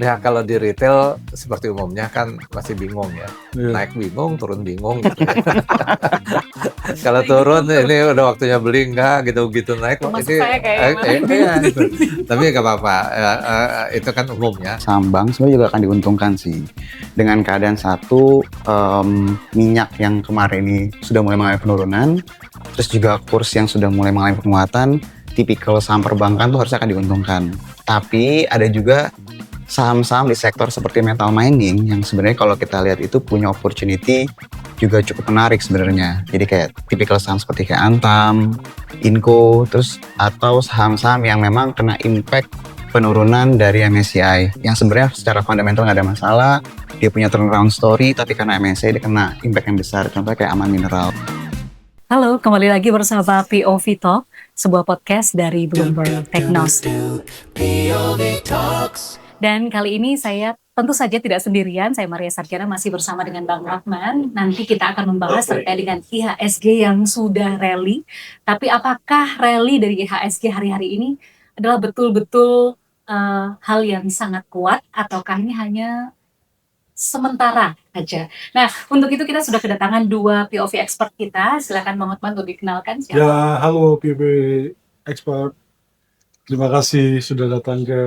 Ya kalau di retail seperti umumnya kan masih bingung ya, Iya. naik bingung, turun bingung gitu ya. Kalau turun ini udah waktunya beli enggak gitu naik kok Termasuk ini saya kayaknya malah iya bingung. itu. Tapi nggak apa-apa, itu kan umum ya. Saham bank sebenarnya juga akan diuntungkan sih dengan keadaan satu, minyak yang kemarin ini sudah mulai mengalami penurunan, terus juga kurs yang sudah mulai mengalami penguatan, tipikal saham perbankan tuh harusnya akan diuntungkan. Tapi ada juga saham-saham di sektor seperti metal mining yang sebenarnya kalau kita lihat itu punya opportunity juga cukup menarik sebenarnya. Jadi kayak tipikal saham seperti kayak Antam, Inco, terus atau saham-saham yang memang kena impact penurunan dari MSCI yang sebenarnya secara fundamental nggak ada masalah, dia punya turnaround story, tapi karena MSCI dia kena impact yang besar, contohnya kayak Aman Mineral. Halo, kembali lagi bersama POV Talk, sebuah podcast dari Bloomberg Technos. Dan kali ini saya tentu saja tidak sendirian, saya Maria Sarjana masih bersama dengan Bang Rahman. Nanti kita akan membahas terkait dengan IHSG yang sudah rally. Tapi apakah rally dari IHSG hari-hari ini adalah betul-betul hal yang sangat kuat, ataukah ini hanya sementara aja? Nah, untuk itu kita sudah kedatangan dua POV expert kita. Silakan Bang Hotman untuk dikenalkan siapa. Ya, halo PB Expert. Terima kasih sudah datang ke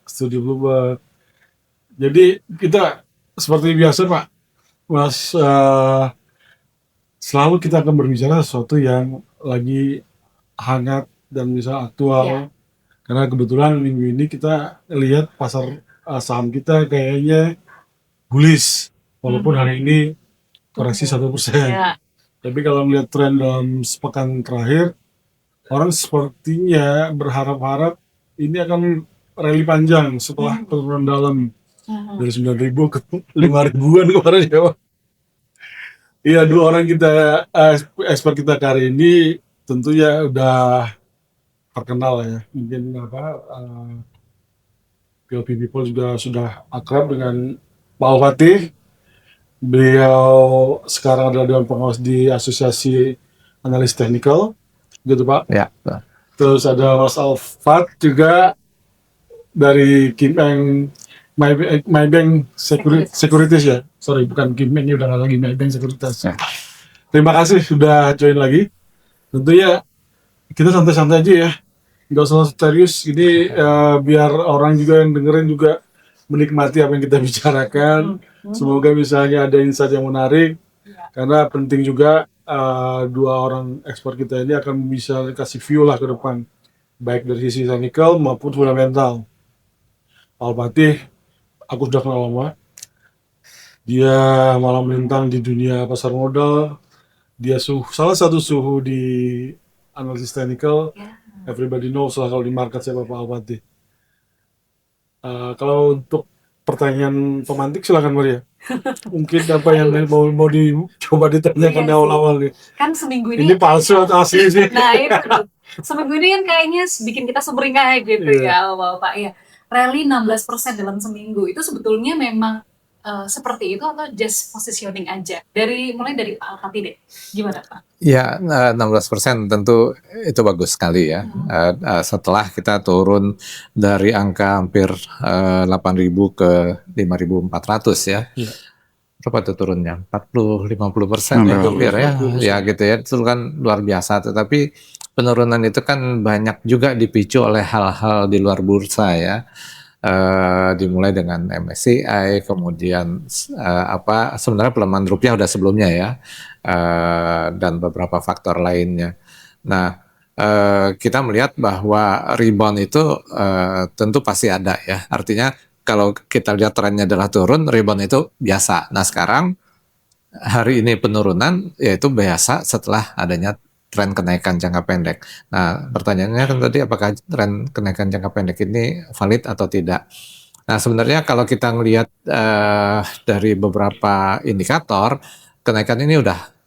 studio Bloomberg. Jadi kita seperti biasa Pak, Mas, selalu kita akan berbicara sesuatu yang lagi hangat dan bisa aktual. Ya. Karena kebetulan minggu ini kita lihat pasar saham kita kayaknya bullish, walaupun hari ini koreksi 1%. Ya. Tapi kalau melihat tren dalam sepekan terakhir, orang sepertinya berharap-harap ini akan rally panjang setelah penurunan dalam dari 9.000 ke 5.000-an kemarin ya Pak. Iya, dua orang kita expert kita hari ini tentunya udah terkenal ya. Mungkin POV People juga sudah akrab dengan Pak Al-Fatih. Beliau sekarang adalah Dewan Pengawas di Asosiasi Analis Teknikal, gitu Pak. Ya. Terus ada Mas Alfat juga dari Kimeng Maybank Securities ya. Sorry, bukan Kimeng, ini udah nggak lagi Maybank Securities. Ya. Terima kasih sudah join lagi. Tentunya kita santai-santai aja ya, nggak usah serius. Ini biar orang juga yang dengerin juga menikmati apa yang kita bicarakan. Semoga misalnya ada insight yang menarik, karena penting juga dua orang ekspor kita ini akan bisa kasih view lah ke depan, baik dari sisi teknikal maupun fundamental. Al-Fatih, aku sudah kenal lama. Dia malah melintang di dunia pasar modal. Dia salah satu suhu di analisis teknikal. Everybody knows lah kalau di market siapa Pak Al-Fatih. Kalau untuk pertanyaan pemantik silakan Maria. Mungkin apa yang mau dicoba ditanyakan di awal-awal nih. Kan seminggu ini palsu atau asli sih? Nah itu seminggu ini kan kayaknya bikin kita sumringah gitu ya Bapak ya. Rally 16% dalam seminggu itu sebetulnya memang seperti itu atau just positioning aja? Mulai dari Pak Al-Fatih deh, gimana Pak? Ya, 16% tentu itu bagus sekali ya. Setelah kita turun dari angka hampir 8.000 ke 5.400 ya. Berapa itu turunnya? 40-50% ya hampir ya. Ya gitu ya, itu kan luar biasa. Tetapi penurunan itu kan banyak juga dipicu oleh hal-hal di luar bursa ya. Dimulai dengan MSCI, kemudian sebenarnya pelemahan rupiah udah sebelumnya ya, dan beberapa faktor lainnya. Nah, kita melihat bahwa rebound itu tentu pasti ada ya. Artinya kalau kita lihat trennya adalah turun, rebound itu biasa. Nah sekarang hari ini penurunan yaitu biasa setelah adanya tren kenaikan jangka pendek. Nah, pertanyaannya kan tadi apakah tren kenaikan jangka pendek ini valid atau tidak? Nah, sebenarnya kalau kita melihat dari beberapa indikator, kenaikan ini udah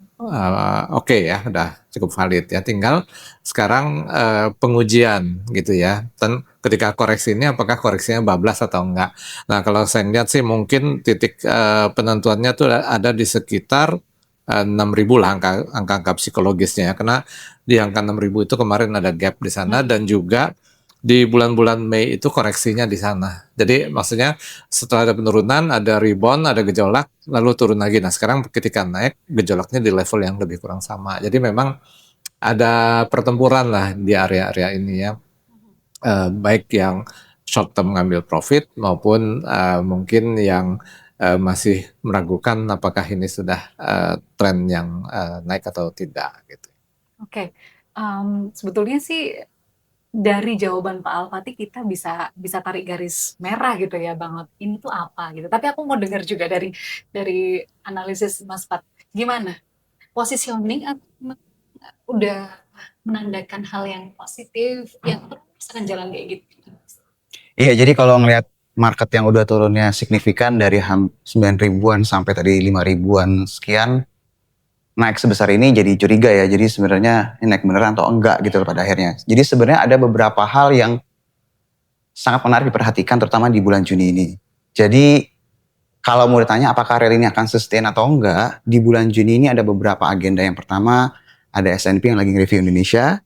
oke ya, udah cukup valid ya. Tinggal sekarang pengujian gitu ya. Dan ketika koreksi ini apakah koreksinya bablas atau enggak. Nah, kalau saya lihat sih mungkin titik penentuannya tuh ada di sekitar 6.000 lah angka psikologisnya ya, karena di angka 6.000 itu kemarin ada gap di sana dan juga di bulan-bulan Mei itu koreksinya di sana. Jadi maksudnya setelah ada penurunan, ada rebound, ada gejolak, lalu turun lagi. Nah sekarang ketika naik, gejolaknya di level yang lebih kurang sama. Jadi memang ada pertempuran lah di area-area ini ya. Baik yang short term ngambil profit maupun mungkin yang masih meragukan apakah ini sudah tren yang naik atau tidak gitu. Oke, sebetulnya sih dari jawaban Pak Al-Fatih kita bisa tarik garis merah gitu ya Bang Ot, ini tuh apa gitu. Tapi aku mau dengar juga dari analisis Mas Fat, gimana? Positioning udah menandakan hal yang positif, yang terus akan jalan kayak gitu. Iya, jadi kalau ngelihat market yang udah turunnya signifikan dari 9 ribuan sampai tadi 5 ribuan sekian, naik sebesar ini jadi curiga ya. Jadi sebenarnya ini naik beneran atau enggak gitu pada akhirnya. Jadi sebenarnya ada beberapa hal yang sangat menarik diperhatikan terutama di bulan Juni ini. Jadi kalau mau ditanya apakah rally ini akan sustain atau enggak, di bulan Juni ini ada beberapa agenda. Yang pertama ada S&P yang lagi nge-review Indonesia.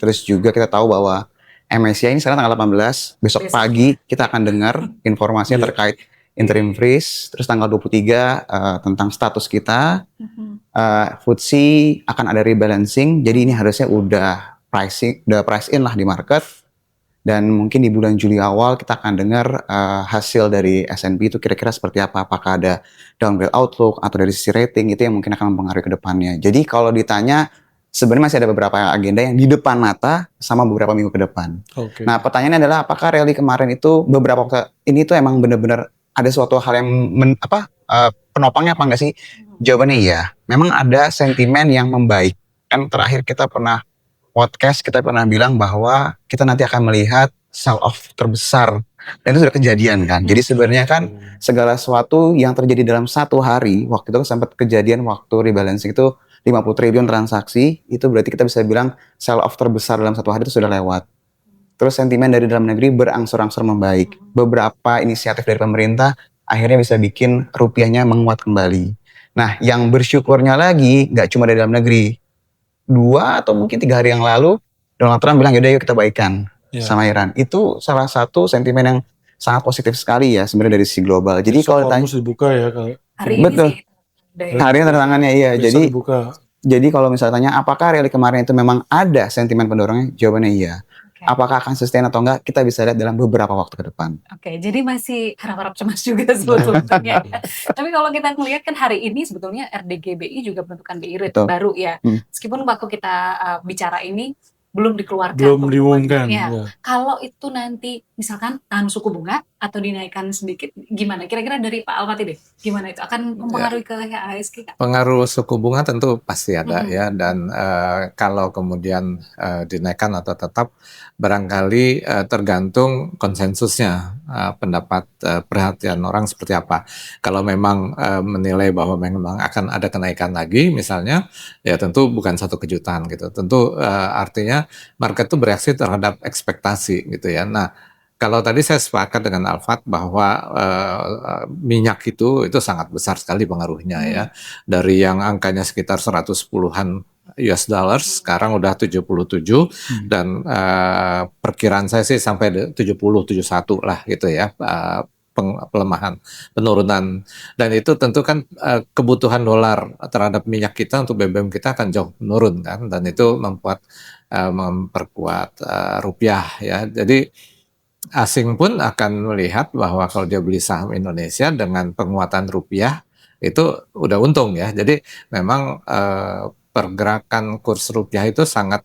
Terus juga kita tahu bahwa MSCI ini sekarang tanggal 18, besok pagi kita akan dengar informasinya terkait interim freeze, terus tanggal 23 tentang status kita, FTSE akan ada rebalancing, jadi ini harusnya udah price in lah di market, dan mungkin di bulan Juli awal kita akan dengar hasil dari S&P itu kira-kira seperti apa, apakah ada downgrade outlook atau dari sisi rating, itu yang mungkin akan mempengaruhi ke depannya. Jadi kalau ditanya, sebenarnya masih ada beberapa agenda yang di depan mata sama beberapa minggu ke depan. Nah, pertanyaannya adalah apakah rally kemarin itu beberapa waktu ini tuh emang benar-benar ada suatu hal yang penopangnya apa enggak sih? Jawabannya iya. Memang ada sentimen yang membaik. Kan terakhir kita pernah podcast, kita pernah bilang bahwa kita nanti akan melihat sell off terbesar. Dan itu sudah kejadian kan. Jadi sebenarnya kan segala sesuatu yang terjadi dalam satu hari, waktu itu sempat kejadian waktu rebalancing itu 50 triliun transaksi, itu berarti kita bisa bilang sell off terbesar dalam satu hari itu sudah lewat. Terus sentimen dari dalam negeri berangsur-angsur membaik. Beberapa inisiatif dari pemerintah akhirnya bisa bikin rupiahnya menguat kembali. Nah, yang bersyukurnya lagi nggak cuma dari dalam negeri. 2 atau mungkin 3 hari yang lalu, Donald Trump bilang yaudah yuk kita baikan sama Iran. Itu salah satu sentimen yang sangat positif sekali ya sebenarnya dari sisi global. Jadi kalau ditanya dibuka ya kalau Hari ini betul. sih, Hari ini tantangannya iya. dibuka. Jadi kalau misalnya tanya apakah rally kemarin itu memang ada sentimen pendorongnya, jawabannya iya. Apakah akan sustain atau enggak, kita bisa lihat dalam beberapa waktu ke depan. Oke, jadi masih harap-harap cemas juga sebetulnya. Tapi kalau kita melihat kan hari ini sebetulnya RDGBI juga menentukan BI rate baru ya. Meskipun waktu kita bicara ini belum dikeluarkan. Belum diumumkan. Ya. Kalau itu nanti misalkan tahan suku bunga atau dinaikkan sedikit, gimana? Kira-kira dari Pak Al-Fatih deh, gimana itu? Akan mempengaruhi ke IHSG? Pengaruh suku bunga tentu pasti ada ya, dan kalau kemudian dinaikkan atau tetap barangkali tergantung konsensusnya, pendapat perhatian orang seperti apa. Kalau memang menilai bahwa memang akan ada kenaikan lagi misalnya, ya tentu bukan satu kejutan gitu. Tentu artinya market itu bereaksi terhadap ekspektasi gitu ya. Nah, kalau tadi saya sepakat dengan Alfat bahwa minyak itu sangat besar sekali pengaruhnya ya. Dari yang angkanya sekitar 110-an US dollars, sekarang udah 77 dan perkiraan saya sih sampai 70-71 lah gitu ya. Pelemahan, penurunan, dan itu tentu kan kebutuhan dolar terhadap minyak kita untuk BBM kita akan jauh menurun kan, dan itu memperkuat rupiah ya. Jadi asing pun akan melihat bahwa kalau dia beli saham Indonesia dengan penguatan rupiah itu udah untung ya. Jadi memang pergerakan kurs rupiah itu sangat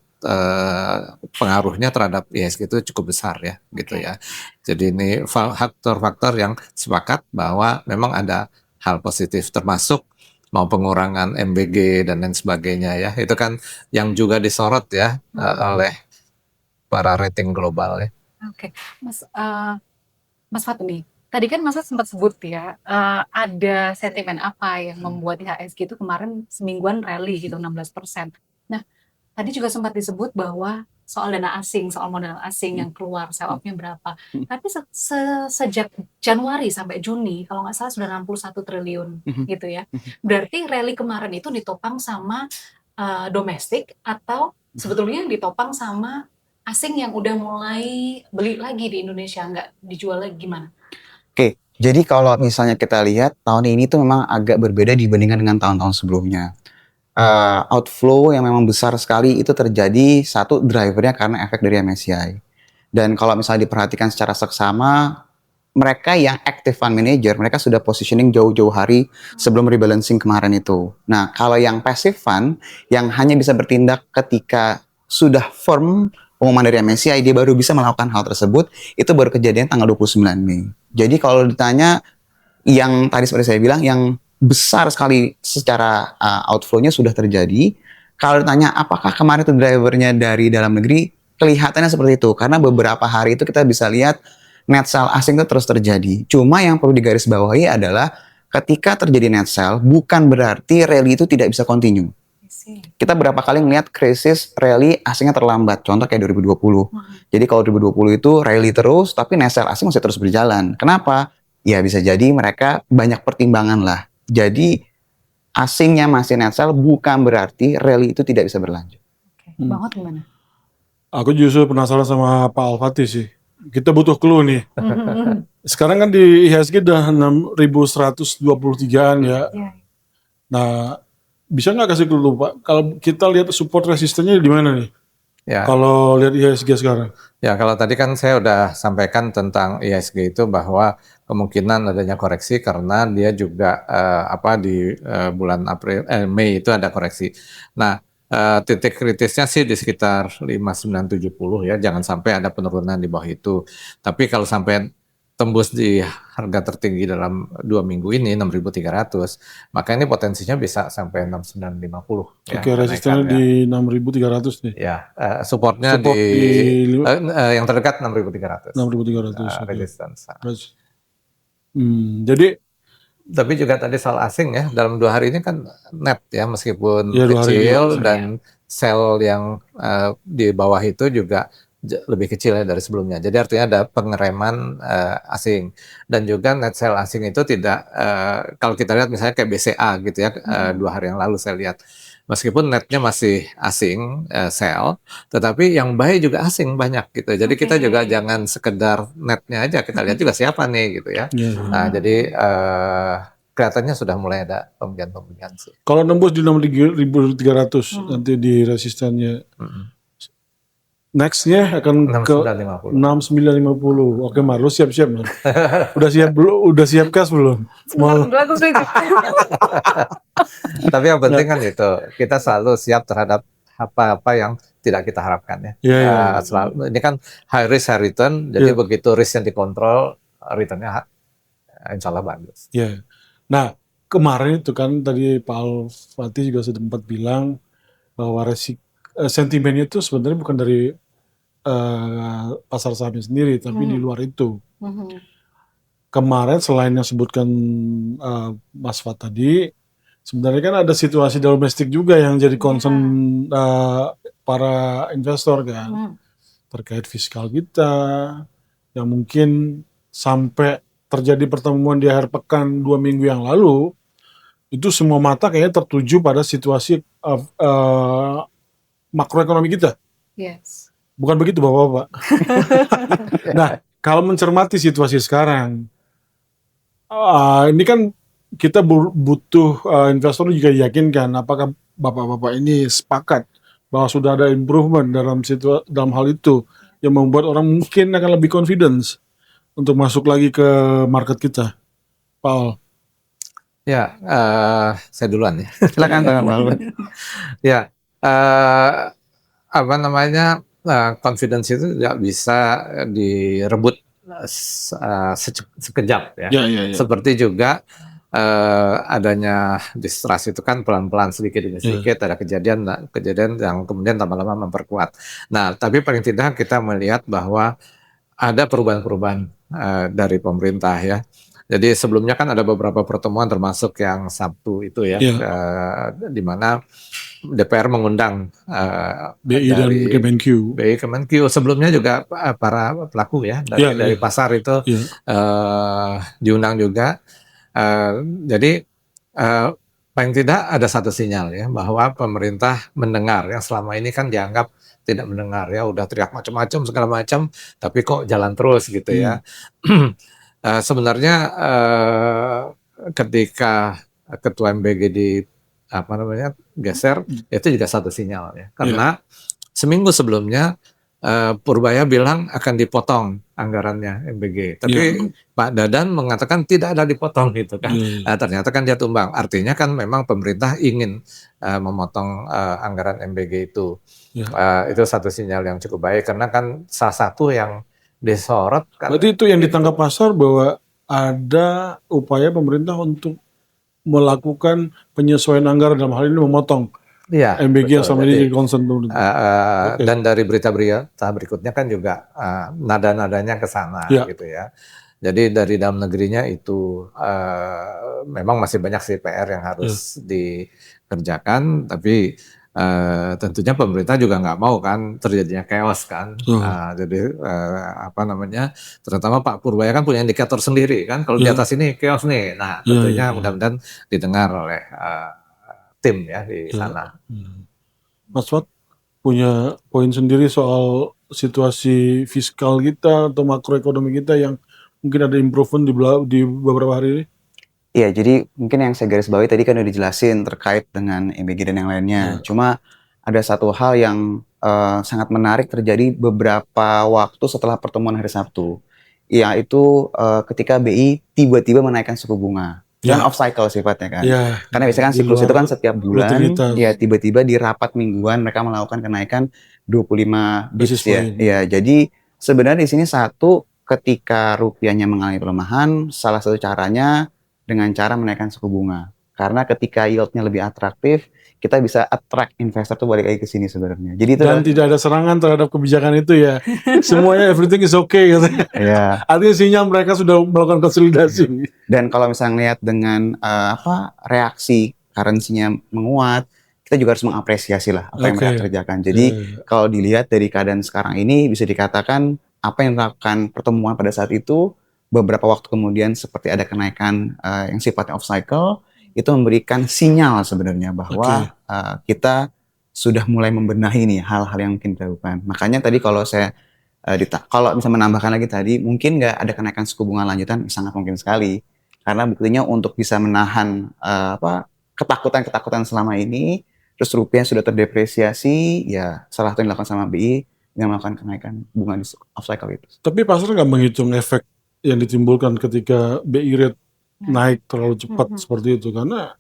pengaruhnya terhadap IHSG itu cukup besar ya gitu ya. Jadi ini faktor-faktor yang sepakat bahwa memang ada hal positif, termasuk mau pengurangan MBG dan lain sebagainya ya. Itu kan yang juga disorot ya oleh para rating global ya. Oke, Mas Fat nih, tadi kan Mas Fat sempat sebut ya, ada sentimen apa yang membuat IHSG itu kemarin semingguan rally gitu 16%. Nah, tadi juga sempat disebut bahwa soal dana asing, soal modal asing yang keluar, sell off-nya berapa. Tapi sejak Januari sampai Juni, kalau nggak salah sudah 61 triliun gitu ya. Berarti rally kemarin itu ditopang sama domestik atau sebetulnya yang ditopang sama asing yang udah mulai beli lagi di Indonesia, nggak dijual lagi gimana? Oke, jadi kalau misalnya kita lihat tahun ini tuh memang agak berbeda dibandingkan dengan tahun-tahun sebelumnya. Outflow yang memang besar sekali itu terjadi, satu drivernya karena efek dari MSCI. Dan kalau misalnya diperhatikan secara seksama, mereka yang active fund manager, mereka sudah positioning jauh-jauh hari sebelum rebalancing kemarin itu. Nah, kalau yang passive fund, yang hanya bisa bertindak ketika sudah firm pengumuman dari MSCI, dia baru bisa melakukan hal tersebut, itu baru kejadian tanggal 29 Mei. Jadi kalau ditanya, yang tadi seperti saya bilang, yang besar sekali secara outflow-nya sudah terjadi. Kalau ditanya apakah kemarin itu drivernya dari dalam negeri, kelihatannya seperti itu. Karena beberapa hari itu kita bisa lihat net sell asing itu terus terjadi. Cuma yang perlu digarisbawahi adalah ketika terjadi net sell, bukan berarti rally itu tidak bisa continue. Kita berapa kali melihat krisis rally asingnya terlambat. Contoh kayak 2020. Jadi kalau 2020 itu rally terus, tapi net sell asing masih terus berjalan. Kenapa? Ya bisa jadi mereka banyak pertimbangan lah. Jadi asingnya masih net sell bukan berarti rally itu tidak bisa berlanjut. Bang Hot gimana? Aku justru penasaran sama Pak Al-Fatih sih. Kita butuh clue nih. Sekarang kan di IHSG udah 6.123-an ya. Nah, bisa nggak kasih clue Pak? Kalau kita lihat support resistennya di mana nih? Ya. Kalau lihat IHSG sekarang. Ya, kalau tadi kan saya udah sampaikan tentang IHSG itu bahwa kemungkinan adanya koreksi karena dia juga di bulan Mei itu ada koreksi. Nah, titik kritisnya sih di sekitar 5970 ya, jangan sampai ada penurunan di bawah itu. Tapi kalau sampai tembus di harga tertinggi dalam 2 minggu ini 6.300, maka ini potensinya bisa sampai 6950. Oke, resistennya di 6.300 nih. Ya, supportnya Support yang terdekat 6.300. 6.300. Resistance. Jadi tapi juga tadi soal asing ya, dalam 2 hari ini kan net ya, meskipun ya, kecil dan sell yang di bawah itu juga lebih kecil ya dari sebelumnya. Jadi artinya ada pengereman asing, dan juga net sell asing itu tidak kalau kita lihat misalnya kayak BCA gitu ya, 2 hari yang lalu saya lihat meskipun netnya masih asing sell, tetapi yang buy juga asing banyak gitu. Jadi kita juga jangan sekedar netnya aja, kita lihat juga siapa nih gitu ya. Nah, jadi kelihatannya sudah mulai ada pembelian sih. Kalau nembus di 6.300 nanti di resistennya. Nextnya akan 6950. 6950. Oke, Mar, lu siap-siap, Mar. Udah siap kas belum? Tapi yang penting kan itu, kita selalu siap terhadap apa-apa yang tidak kita harapkan ya. Selalu, ini kan high risk high return, jadi begitu risk yang dikontrol, returnnya insya Allah bagus. Nah, kemarin itu kan tadi Pak Al-Fatih juga sempat bilang bahwa sentimennya itu sebenarnya bukan dari pasar sahamnya sendiri, tapi di luar itu. Kemarin selain yang sebutkan Mas Fat tadi, sebenarnya kan ada situasi domestik juga yang jadi concern para investor kan, terkait fiskal kita, yang mungkin sampai terjadi pertemuan di akhir pekan 2 minggu yang lalu, itu semua mata kayaknya tertuju pada situasi makroekonomi kita. Bukan begitu Bapak-Bapak? Nah, kalau mencermati situasi sekarang, ini kan kita butuh investor juga diyakinkan apakah Bapak-Bapak ini sepakat bahwa sudah ada improvement dalam hal itu yang membuat orang mungkin akan lebih confidence untuk masuk lagi ke market kita. Paul. Ya, saya duluan ya. Silakan Pak Albert. Ya, confidence itu tidak bisa direbut sekejap ya. Seperti juga adanya distrust itu kan pelan-pelan sedikit demi sedikit ada kejadian yang kemudian lama-lama memperkuat. Nah, tapi paling tidak kita melihat bahwa ada perubahan-perubahan dari pemerintah ya. Jadi sebelumnya kan ada beberapa pertemuan termasuk yang Sabtu itu ya, di mana DPR mengundang BI dan Kemenq. BI Kemenq sebelumnya juga para pelaku ya dari pasar itu diundang juga. Jadi paling tidak ada satu sinyal ya bahwa pemerintah mendengar yang selama ini kan dianggap tidak mendengar ya, udah teriak macam-macam segala macam, tapi kok jalan terus gitu ya. Sebenarnya ketika ketua MBG di apa namanya geser, itu juga satu sinyal ya, karena seminggu sebelumnya Purbaya bilang akan dipotong anggarannya MBG, tapi Pak Dadan mengatakan tidak ada dipotong gitu kan. Ternyata kan dia tumbang. Artinya kan memang pemerintah ingin memotong anggaran MBG itu. Itu satu sinyal yang cukup baik, karena kan salah satu yang disorot kan. Berarti itu yang ditangkap pasar bahwa ada upaya pemerintah untuk melakukan penyesuaian anggaran, dalam hal ini memotong MBG yang selama ini jadi concern pemerintah. Dan dari berita-berita berikutnya kan juga nada-nadanya ke sana gitu ya. Jadi dari dalam negerinya itu memang masih banyak sih PR yang harus dikerjakan, tapi tentunya pemerintah juga nggak mau kan terjadinya chaos kan. Jadi apa namanya, terutama Pak Purbaya kan punya indikator sendiri kan, kalau di atas ini chaos nih. Nah tentunya mudah-mudahan didengar oleh tim ya di sana. Mas Wat punya poin sendiri soal situasi fiskal kita atau makroekonomi kita yang mungkin ada improvement di beberapa hari ini? Iya, jadi mungkin yang saya garis bawahi tadi kan udah dijelasin terkait dengan MBG dan yang lainnya. Cuma ada satu hal yang sangat menarik terjadi beberapa waktu setelah pertemuan hari Sabtu, yaitu ketika BI tiba-tiba menaikkan suku bunga. Kan off cycle sifatnya kan. Karena biasanya kan siklus itu kan setiap bulan, ya tiba-tiba di rapat mingguan mereka melakukan kenaikan 25 basis ya. Ya, jadi sebenarnya di sini satu, ketika rupiahnya mengalami pelemahan, salah satu caranya dengan cara menaikkan suku bunga. Karena ketika yieldnya lebih atraktif, kita bisa attract investor tuh balik lagi ke sini sebenarnya. Jadi itu dan tidak ada serangan terhadap kebijakan itu ya. Semuanya everything is okay katanya. Artinya sinyal mereka sudah melakukan konsolidasi. Dan kalau misalnya lihat dengan reaksi currency-nya menguat, kita juga harus mengapresiasi lah apa yang mereka kerjakan. Jadi kalau dilihat dari keadaan sekarang ini, bisa dikatakan apa yang dilakukan pertemuan pada saat itu, beberapa waktu kemudian seperti ada kenaikan yang sifatnya off cycle, itu memberikan sinyal sebenarnya bahwa kita sudah mulai membenahi nih hal-hal yang mungkin dilakukan. Makanya tadi kalau saya kalau bisa menambahkan lagi tadi, mungkin nggak ada kenaikan suku bunga lanjutan, sangat mungkin sekali. Karena buktinya untuk bisa menahan ketakutan-ketakutan selama ini, terus rupiah sudah terdepresiasi, ya salah satu yang dilakukan sama BI dengan melakukan kenaikan bunga di off cycle itu. Tapi pasar nggak menghitung efek yang ditimbulkan ketika BI rate naik terlalu cepat seperti itu, karena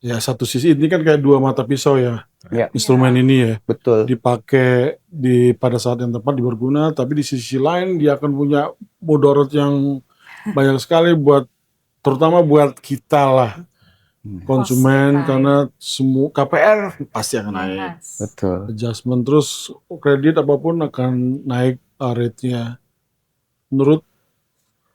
ya satu sisi ini kan kayak dua mata pisau ya, instrumen ini ya, dipakai pada saat yang tepat berguna, tapi di sisi lain dia akan punya mudarat yang banyak sekali terutama buat kita lah konsumen, karena semua KPR pasti akan naik, adjustment terus kredit apapun akan naik rate-nya. Menurut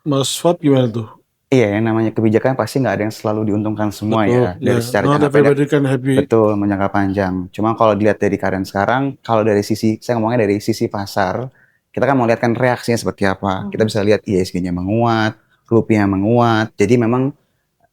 Mas Fat gimana tuh? Iya, yang namanya kebijakan pasti nggak ada yang selalu diuntungkan semua ya. Dari secara jangka pendek, menjangka panjang. Cuma kalau dilihat dari keadaan sekarang, kalau dari sisi, saya ngomongnya dari sisi pasar, kita kan mau lihat kan reaksinya seperti apa. Kita bisa lihat IHSG-nya menguat, rupiah menguat. Jadi memang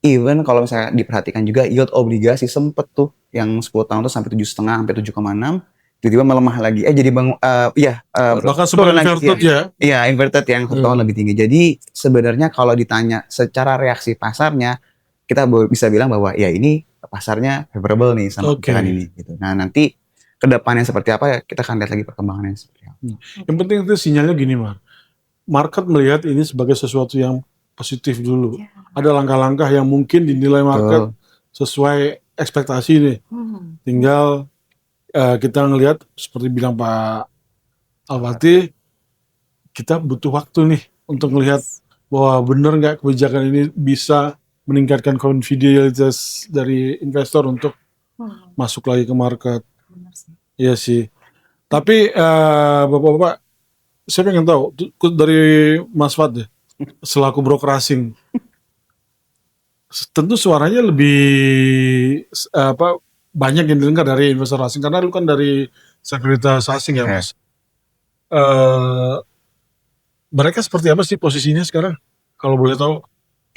even kalau misalnya diperhatikan juga yield obligasi sempet tuh yang 10 tahun tuh sampai 7,5 sampai 7,6. Tiba-tiba melemah lagi, jadi bahkan super inverted ya. Iya, inverted yang tahun lebih tinggi. Jadi sebenarnya kalau ditanya secara reaksi pasarnya, kita bisa bilang bahwa ya ini pasarnya favorable nih sama kebijakan ini. Gitu. Nah nanti kedepannya seperti apa, kita akan lihat lagi perkembangannya seperti apa. Yang penting itu sinyalnya gini, market melihat ini sebagai sesuatu yang positif dulu. Ada langkah-langkah yang mungkin dinilai market sesuai ekspektasi nih. Tinggal kita ngelihat seperti bilang Pak Alwati, kita butuh waktu nih untuk melihat bahwa benar nggak kebijakan ini bisa meningkatkan confidence dari investor untuk masuk lagi ke market. Iya sih. Tapi Bapak-bapak, saya pengen tahu dari Mas Fat deh, selaku broker asing, tentu suaranya lebih banyak yang didengar dari investor asing, karena lu kan dari sekuritas asing ya Mas. Mereka seperti apa sih posisinya sekarang, kalau boleh tahu?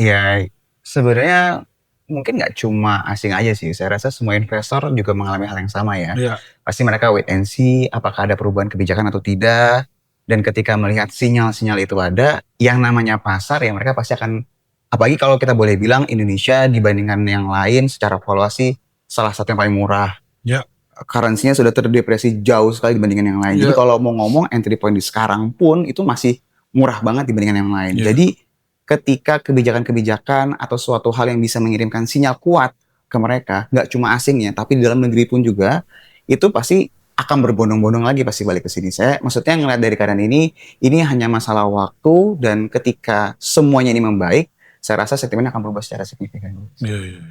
Ya sebenarnya mungkin nggak cuma asing aja sih. Saya rasa semua investor juga mengalami hal yang sama ya. Iya. Pasti mereka wait and see apakah ada perubahan kebijakan atau tidak. Dan ketika melihat sinyal-sinyal itu ada, yang namanya pasar ya mereka pasti akan, apalagi kalau kita boleh bilang Indonesia dibandingkan yang lain secara valuasi salah satu yang paling murah. Ya. Currency-nya sudah terdepresi jauh sekali dibandingkan yang lain. Jadi Ya. kalau mau ngomong entry point di sekarang pun itu masih murah banget dibandingkan yang lain. Ya. Jadi ketika kebijakan-kebijakan atau suatu hal yang bisa mengirimkan sinyal kuat ke mereka, nggak cuma asingnya, tapi di dalam negeri pun juga, itu pasti akan berbondong-bondong lagi pasti balik ke sini. Saya maksudnya ngeliat dari keadaan ini hanya masalah waktu, dan ketika semuanya ini membaik, saya rasa sentimennya akan berubah secara signifikan. Iya, iya.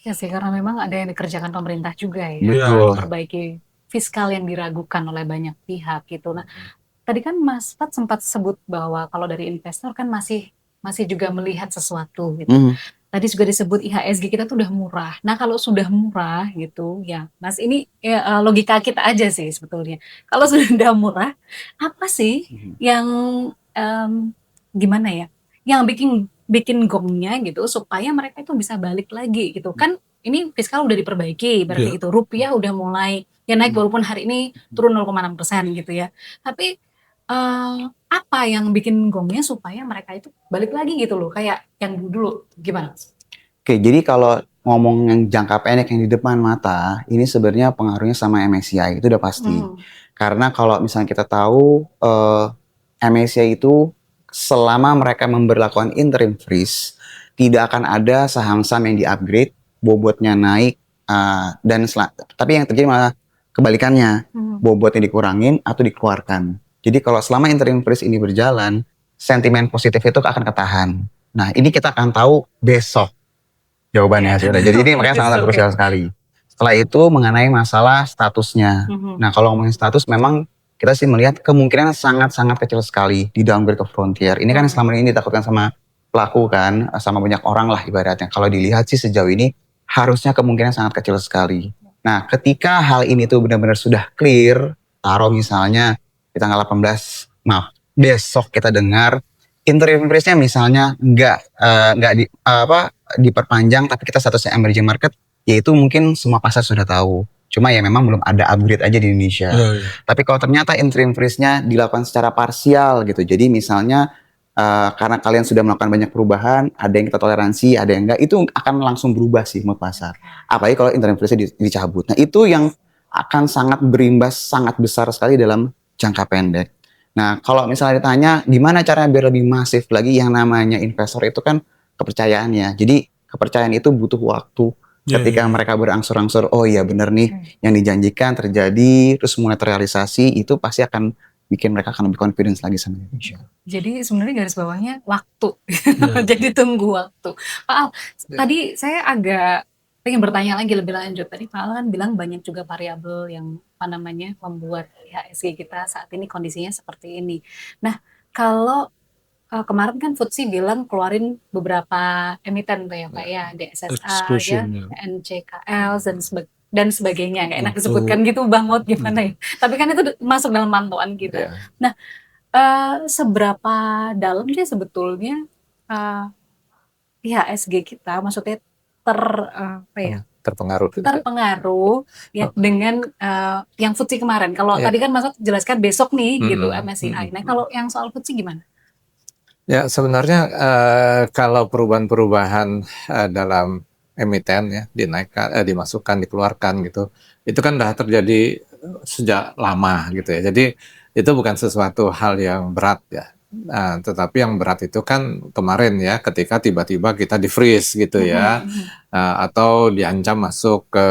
Ya sih, karena memang ada yang dikerjakan pemerintah juga ya. Betul. Perbaiki fiskal yang diragukan oleh banyak pihak gitu. Nah, tadi kan Mas Fat sempat sebut bahwa kalau dari investor kan masih juga melihat sesuatu gitu. Mhm. Tadi juga disebut IHSG kita tuh udah murah. Nah, kalau sudah murah gitu ya, Mas, ini ya, logika kita aja sih sebetulnya. Kalau sudah murah, apa sih yang gimana ya? Yang bikin gongnya gitu supaya mereka itu bisa balik lagi gitu. Kan ini fiskal udah diperbaiki berarti Iya. gitu. Rupiah udah mulai ya naik walaupun hari ini turun 0,6% gitu ya. Tapi apa yang bikin gongnya supaya mereka itu balik lagi gitu loh, kayak yang dulu gimana? Oke, jadi kalau ngomong yang jangka pendek yang di depan mata, ini sebenarnya pengaruhnya sama MSCI, itu udah pasti. Karena kalau misalnya kita tahu MSCI itu selama mereka memberlakukan interim freeze, tidak akan ada saham-saham yang di-upgrade, bobotnya naik, tapi yang terjadi malah kebalikannya, bobotnya dikurangin atau dikeluarkan. Jadi kalau selama interim freeze ini berjalan, sentimen positif itu akan ketahan. Nah, ini kita akan tahu besok jawabannya. Jadi ini makanya sangat krusial sekali. Setelah itu mengenai masalah statusnya. Nah, kalau ngomongin status memang kita sih melihat kemungkinan sangat-sangat kecil sekali di downgrade ke frontier. Ini kan selama ini ditakutkan sama pelaku kan, sama banyak orang lah ibaratnya. Kalau dilihat sih sejauh ini harusnya kemungkinan sangat kecil sekali. Nah, ketika hal ini tuh benar-benar sudah clear, taruh misalnya di tanggal 18, besok kita dengar interim freeze-nya misalnya nggak diperpanjang, tapi kita statusnya emerging market, yaitu mungkin semua pasar sudah tahu. Cuma ya memang belum ada upgrade aja di Indonesia. Tapi kalau ternyata interim freeze-nya dilakukan secara parsial gitu, jadi misalnya karena kalian sudah melakukan banyak perubahan, ada yang kita toleransi, ada yang enggak, itu akan langsung berubah sih mood pasar. Apalagi kalau interim freeze-nya dicabut. Nah, itu yang akan sangat berimbas sangat besar sekali dalam jangka pendek. Nah, kalau misalnya ditanya gimana caranya biar lebih masif lagi, yang namanya investor itu kan kepercayaannya. Jadi kepercayaan itu butuh waktu. Ketika mereka berangsur-angsur, oh iya bener nih yang dijanjikan terjadi, terus mulai terrealisasi, itu pasti akan bikin mereka akan lebih confidence lagi sama Indonesia. Jadi sebenarnya garis bawahnya waktu. Jadi tunggu waktu. Pak Al, tadi saya agak pengen bertanya lagi lebih lanjut. Tadi Pak Al kan bilang banyak juga variabel yang membuat IHSG kita saat ini kondisinya seperti ini. Nah, kalau kemarin kan FTSE bilang keluarin beberapa emiten tuh ya Pak ya, DSSA ya, NCKL dan sebagainya. Nggak enak disebutkan gitu Bang Maud, gimana ya. Tapi kan itu masuk dalam pantauan kita. Nah, seberapa dalam sih sebetulnya IHSG kita, maksudnya terpengaruh ya dengan yang FTSE kemarin. Kalau tadi kan Mas jelaskan besok nih gitu MSCI. Nah, kalau yang soal FTSE gimana? Ya, sebenarnya kalau perubahan-perubahan dalam emiten ya, dinaikkan, dimasukkan, dikeluarkan gitu, itu kan udah terjadi sejak lama gitu ya. Jadi itu bukan sesuatu hal yang berat ya. Nah, tetapi yang berat itu kan kemarin ya, ketika tiba-tiba kita di freeze gitu ya, atau diancam masuk ke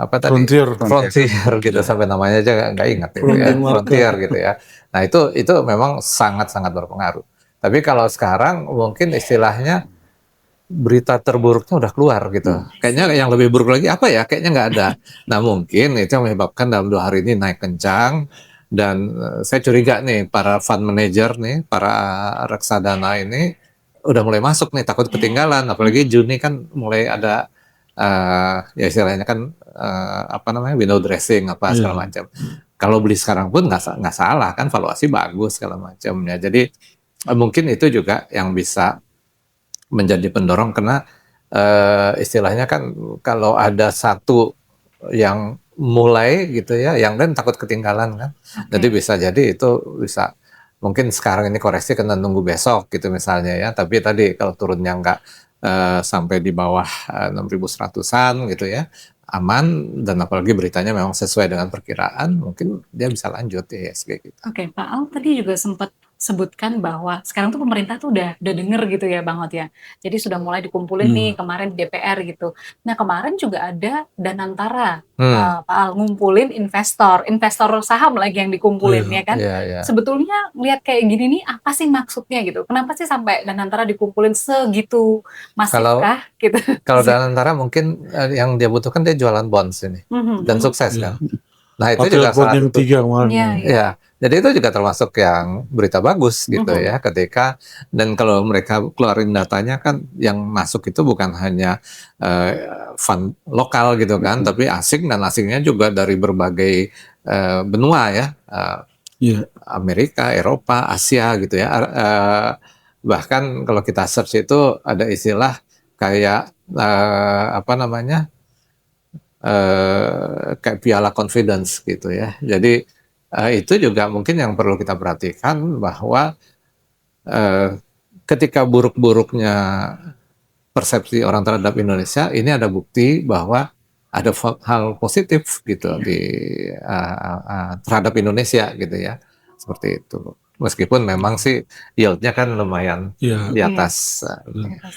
apa tadi? Frontier gitu, sampai namanya aja nggak ingat gitu ya, frontier gitu ya. Nah itu memang sangat-sangat berpengaruh. Tapi kalau sekarang mungkin istilahnya berita terburuknya udah keluar gitu. Kayaknya yang lebih buruk lagi apa ya? Kayaknya nggak ada. Nah mungkin itu yang menyebabkan dalam 2 hari ini naik kencang. Dan saya curiga nih para fund manager nih, para reksadana ini udah mulai masuk nih, takut ketinggalan. Apalagi Juni kan mulai ada ya istilahnya kan window dressing apa segala macam. Kalau beli sekarang pun nggak salah kan, valuasi bagus segala macam ya. Jadi mungkin itu juga yang bisa menjadi pendorong karena istilahnya kan kalau ada satu yang mulai gitu ya, yang lain takut ketinggalan kan. Jadi bisa jadi itu bisa mungkin sekarang ini koreksi kena nunggu besok gitu misalnya ya. Tapi tadi kalau turunnya nggak sampai di bawah 6.100-an gitu ya, aman dan apalagi beritanya memang sesuai dengan perkiraan, mungkin dia bisa lanjut ya IHSG gitu. Oke, Pak Al tadi juga sempat sebutkan bahwa sekarang tuh pemerintah tuh udah denger gitu ya Bang Ot ya. Jadi sudah mulai dikumpulin nih kemarin di DPR gitu. Nah kemarin juga ada Danantara, Pak Al ngumpulin investor saham lagi yang dikumpulin ya kan. Iya, iya. Sebetulnya lihat kayak gini nih apa sih maksudnya gitu? Kenapa sih sampai Danantara dikumpulin segitu masifkah gitu? Kalau Danantara mungkin yang dia butuhkan dia jualan bonds ini dan sukses kan. Nah itu juga salah yang satu. 3 kemarin. Iya, iya. Ya, jadi itu juga termasuk yang berita bagus gitu ya ketika dan kalau mereka keluarin datanya kan yang masuk itu bukan hanya fund lokal gitu kan, tapi asing dan asingnya juga dari berbagai benua ya, Iya. Amerika, Eropa, Asia gitu ya. Bahkan kalau kita search itu ada istilah kayak apa namanya? Kayak piala confidence gitu ya. Jadi itu juga mungkin yang perlu kita perhatikan bahwa ketika buruk-buruknya persepsi orang terhadap Indonesia, ini ada bukti bahwa ada hal positif gitu di terhadap Indonesia gitu ya, seperti itu. Meskipun memang sih yieldnya kan lumayan di atas.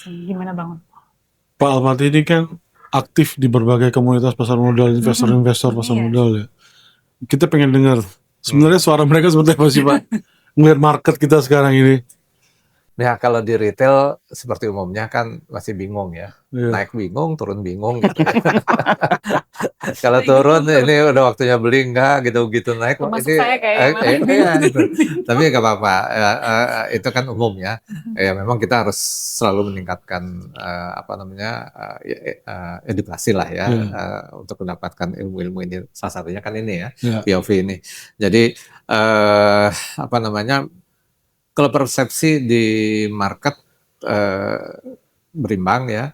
Gimana Bang? Pak Almati ini kan aktif di berbagai komunitas pasar modal, investor-investor pasar modal ya. Kita pengen dengar sebenarnya suara mereka seperti apa sih Pak? Ngelihat market kita sekarang ini. Ya kalau di retail seperti umumnya kan masih bingung ya, naik bingung, turun bingung gitu ya. Kalau turun ini udah waktunya beli enggak gitu naik Termasuk ini saya kayaknya. gitu. Tapi nggak apa-apa, itu kan umum ya. Ya memang kita harus selalu meningkatkan apa namanya edukasi lah ya untuk mendapatkan ilmu-ilmu ini. Salah satunya kan ini ya POV ini. Jadi apa namanya? Kalau persepsi di market berimbang ya,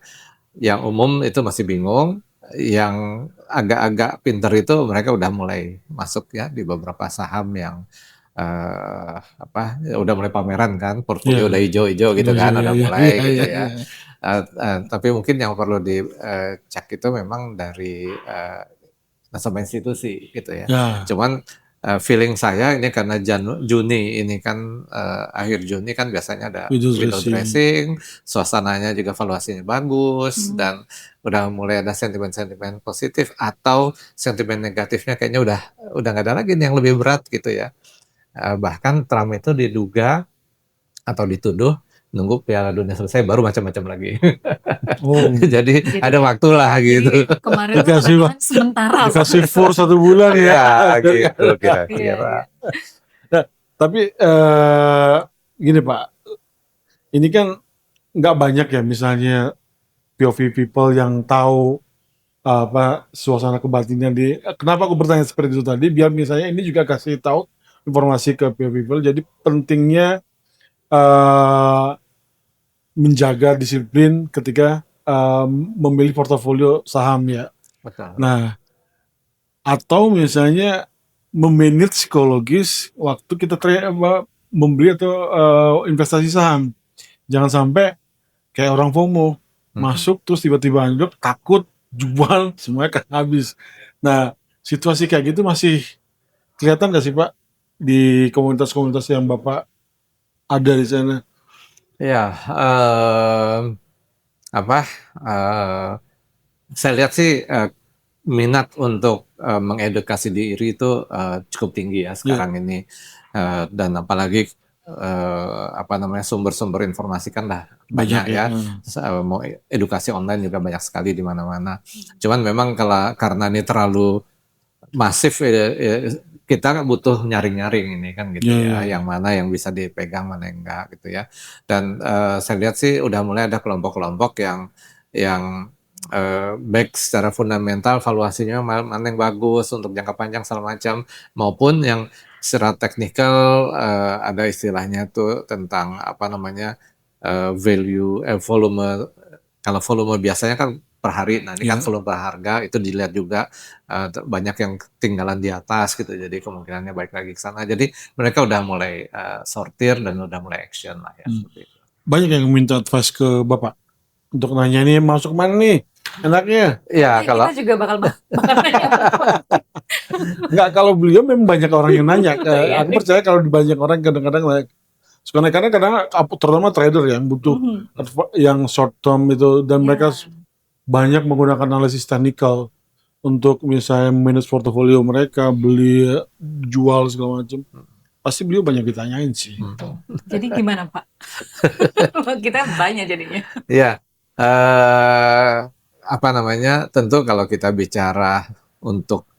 yang umum itu masih bingung, yang agak-agak pinter itu mereka udah mulai masuk ya di beberapa saham yang apa udah mulai pameran kan, portfolio udah hijau-hijau gitu kan, udah mulai gitu ya. Tapi mungkin yang perlu dicek itu memang dari nasabah institusi gitu ya. Cuman feeling saya ini karena Juni ini kan akhir Juni kan biasanya ada window dressing, suasananya juga valuasinya bagus dan udah mulai ada sentimen-sentimen positif atau sentimen negatifnya kayaknya udah nggak ada lagi nih yang lebih berat gitu ya. Bahkan Trump itu diduga atau dituduh nunggu Piala Dunia selesai baru macam-macam lagi. Jadi ada waktu lah gitu. Kemarin dikasih sementara. Dikasih for 1 bulan ya. Gitu kira-kira. Nah, tapi gini Pak, ini kan nggak banyak ya misalnya POV people yang tahu apa suasana kebatinnya di. Kenapa aku bertanya seperti itu tadi? Biar misalnya ini juga kasih tahu informasi ke POV people. Jadi pentingnya menjaga disiplin ketika memilih portofolio saham ya. Betul. Nah, atau misalnya memanage psikologis waktu kita membeli atau investasi saham. Jangan sampai kayak orang FOMO masuk terus tiba-tiba anjlok, takut jual semuanya kan habis. Nah, situasi kayak gitu masih kelihatan nggak sih Pak di komunitas-komunitas yang Bapak ada di sana? Ya, saya lihat sih minat untuk mengedukasi diri itu cukup tinggi ya sekarang ini, dan apalagi apa namanya sumber-sumber informasi kan lah banyak ya. Mau edukasi online juga banyak sekali di mana-mana. Cuman memang karena ini terlalu masif kita butuh nyaring-nyaring ini kan gitu ya, yang mana yang bisa dipegang mana yang enggak gitu ya. Dan saya lihat sih udah mulai ada kelompok-kelompok yang baik secara fundamental valuasinya mana yang bagus untuk jangka panjang segala macam, maupun yang secara teknikal ada istilahnya tuh tentang apa namanya volume. Kalau volume biasanya kan per hari, nah ini kan Ya. volume per harga itu dilihat juga banyak yang ketinggalan di atas gitu, jadi kemungkinannya balik lagi ke sana. Jadi mereka udah mulai sortir dan udah mulai action lah ya. Seperti itu. Banyak yang minta advice ke Bapak untuk nanya nih masuk mana nih enaknya. Ya kalau kita juga bakal nanya. Enggak, kalau beliau memang banyak orang yang nanya. Iya. Aku percaya kalau di banyak orang kadang-kadang suka naik, karena kadang terutama trader yang butuh yang short term itu, dan mereka banyak menggunakan analisis teknikal untuk misalnya manage portofolio mereka, beli, jual segala macam. Pasti beliau banyak ditanyain sih. Jadi gimana Pak? Kita banyak jadinya. ya apa namanya, tentu kalau kita bicara untuk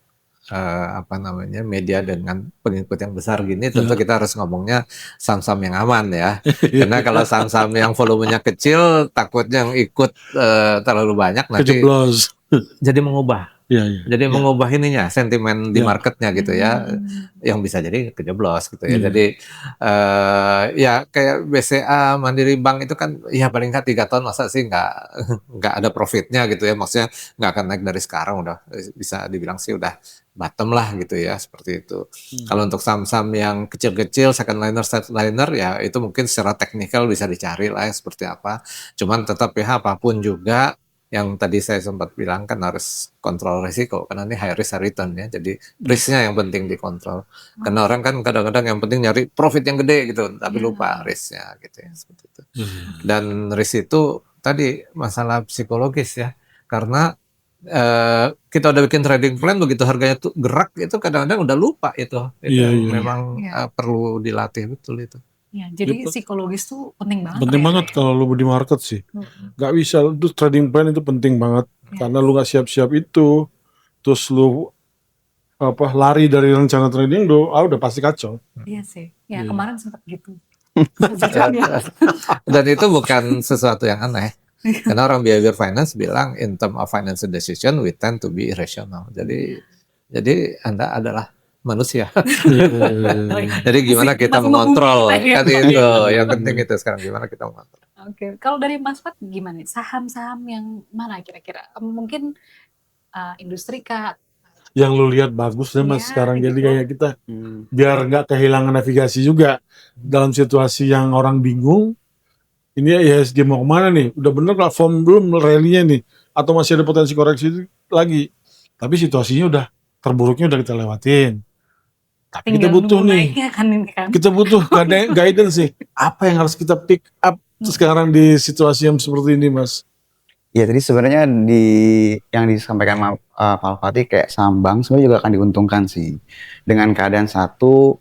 media dengan pengikut yang besar gini, tentu kita harus ngomongnya saham-saham yang aman ya. Karena kalau saham-saham yang volumenya kecil, takutnya yang ikut terlalu banyak nanti Kejeblos. jadi mengubah. Iya. Jadi mengubah ininya, sentimen di marketnya gitu ya, yang bisa jadi kejeblos gitu ya. Jadi ya kayak BCA, Mandiri Bank itu kan ya paling nggak 3 tahun masa sih nggak ada profitnya gitu ya. Maksudnya nggak akan naik dari sekarang, udah bisa dibilang sih udah bottom lah gitu ya, seperti itu. Kalau untuk saham-saham yang kecil-kecil, second liner, third liner, ya itu mungkin secara teknikal bisa dicari lah ya seperti apa. Cuman tetap ya apapun juga, yang tadi saya sempat bilang kan harus kontrol risiko, karena ini high risk high return ya, jadi risknya yang penting dikontrol. Karena orang kan kadang-kadang yang penting nyari profit yang gede gitu, tapi lupa risknya gitu ya, seperti itu. Dan risk itu tadi masalah psikologis ya, karena kita udah bikin trading plan, begitu harganya tuh gerak itu kadang-kadang udah lupa itu. Memang perlu dilatih betul itu. Ya, jadi psikologis tuh penting banget. Penting banget kalau lu di market sih. Gak bisa, itu trading plan itu penting banget. Karena lu gak siap-siap itu, terus lu lari dari rencana trading lu, udah pasti kacau. Iya sih. Ya kemarin sempat gitu. Dan itu bukan sesuatu yang aneh. Karena orang behavior finance bilang in term of financial decision we tend to be irrational. Jadi Anda adalah manusia. Jadi gimana kita mengontrol kan itu yang penting itu sekarang, gimana kita mengontrol. Oke, kalau dari Mas Pat gimana? Saham-saham yang mana kira-kira? Mungkin industri kah? Yang lu lihat bagus deh Mas sekarang, jadi kayak kita biar nggak kehilangan navigasi juga dalam situasi yang orang bingung. Ini IHSG mau kemana nih? Udah bener platform belum rally-nya nih? Atau masih ada potensi koreksi lagi? Tapi situasinya udah terburuknya udah kita lewatin. Tapi kita butuh nih, kita butuh guidance sih. Apa yang harus kita pick up sekarang di situasi yang seperti ini, Mas? Ya, tadi sebenarnya yang disampaikan Pak Fatih kayak saham bank sebenarnya juga akan diuntungkan sih. Dengan keadaan satu,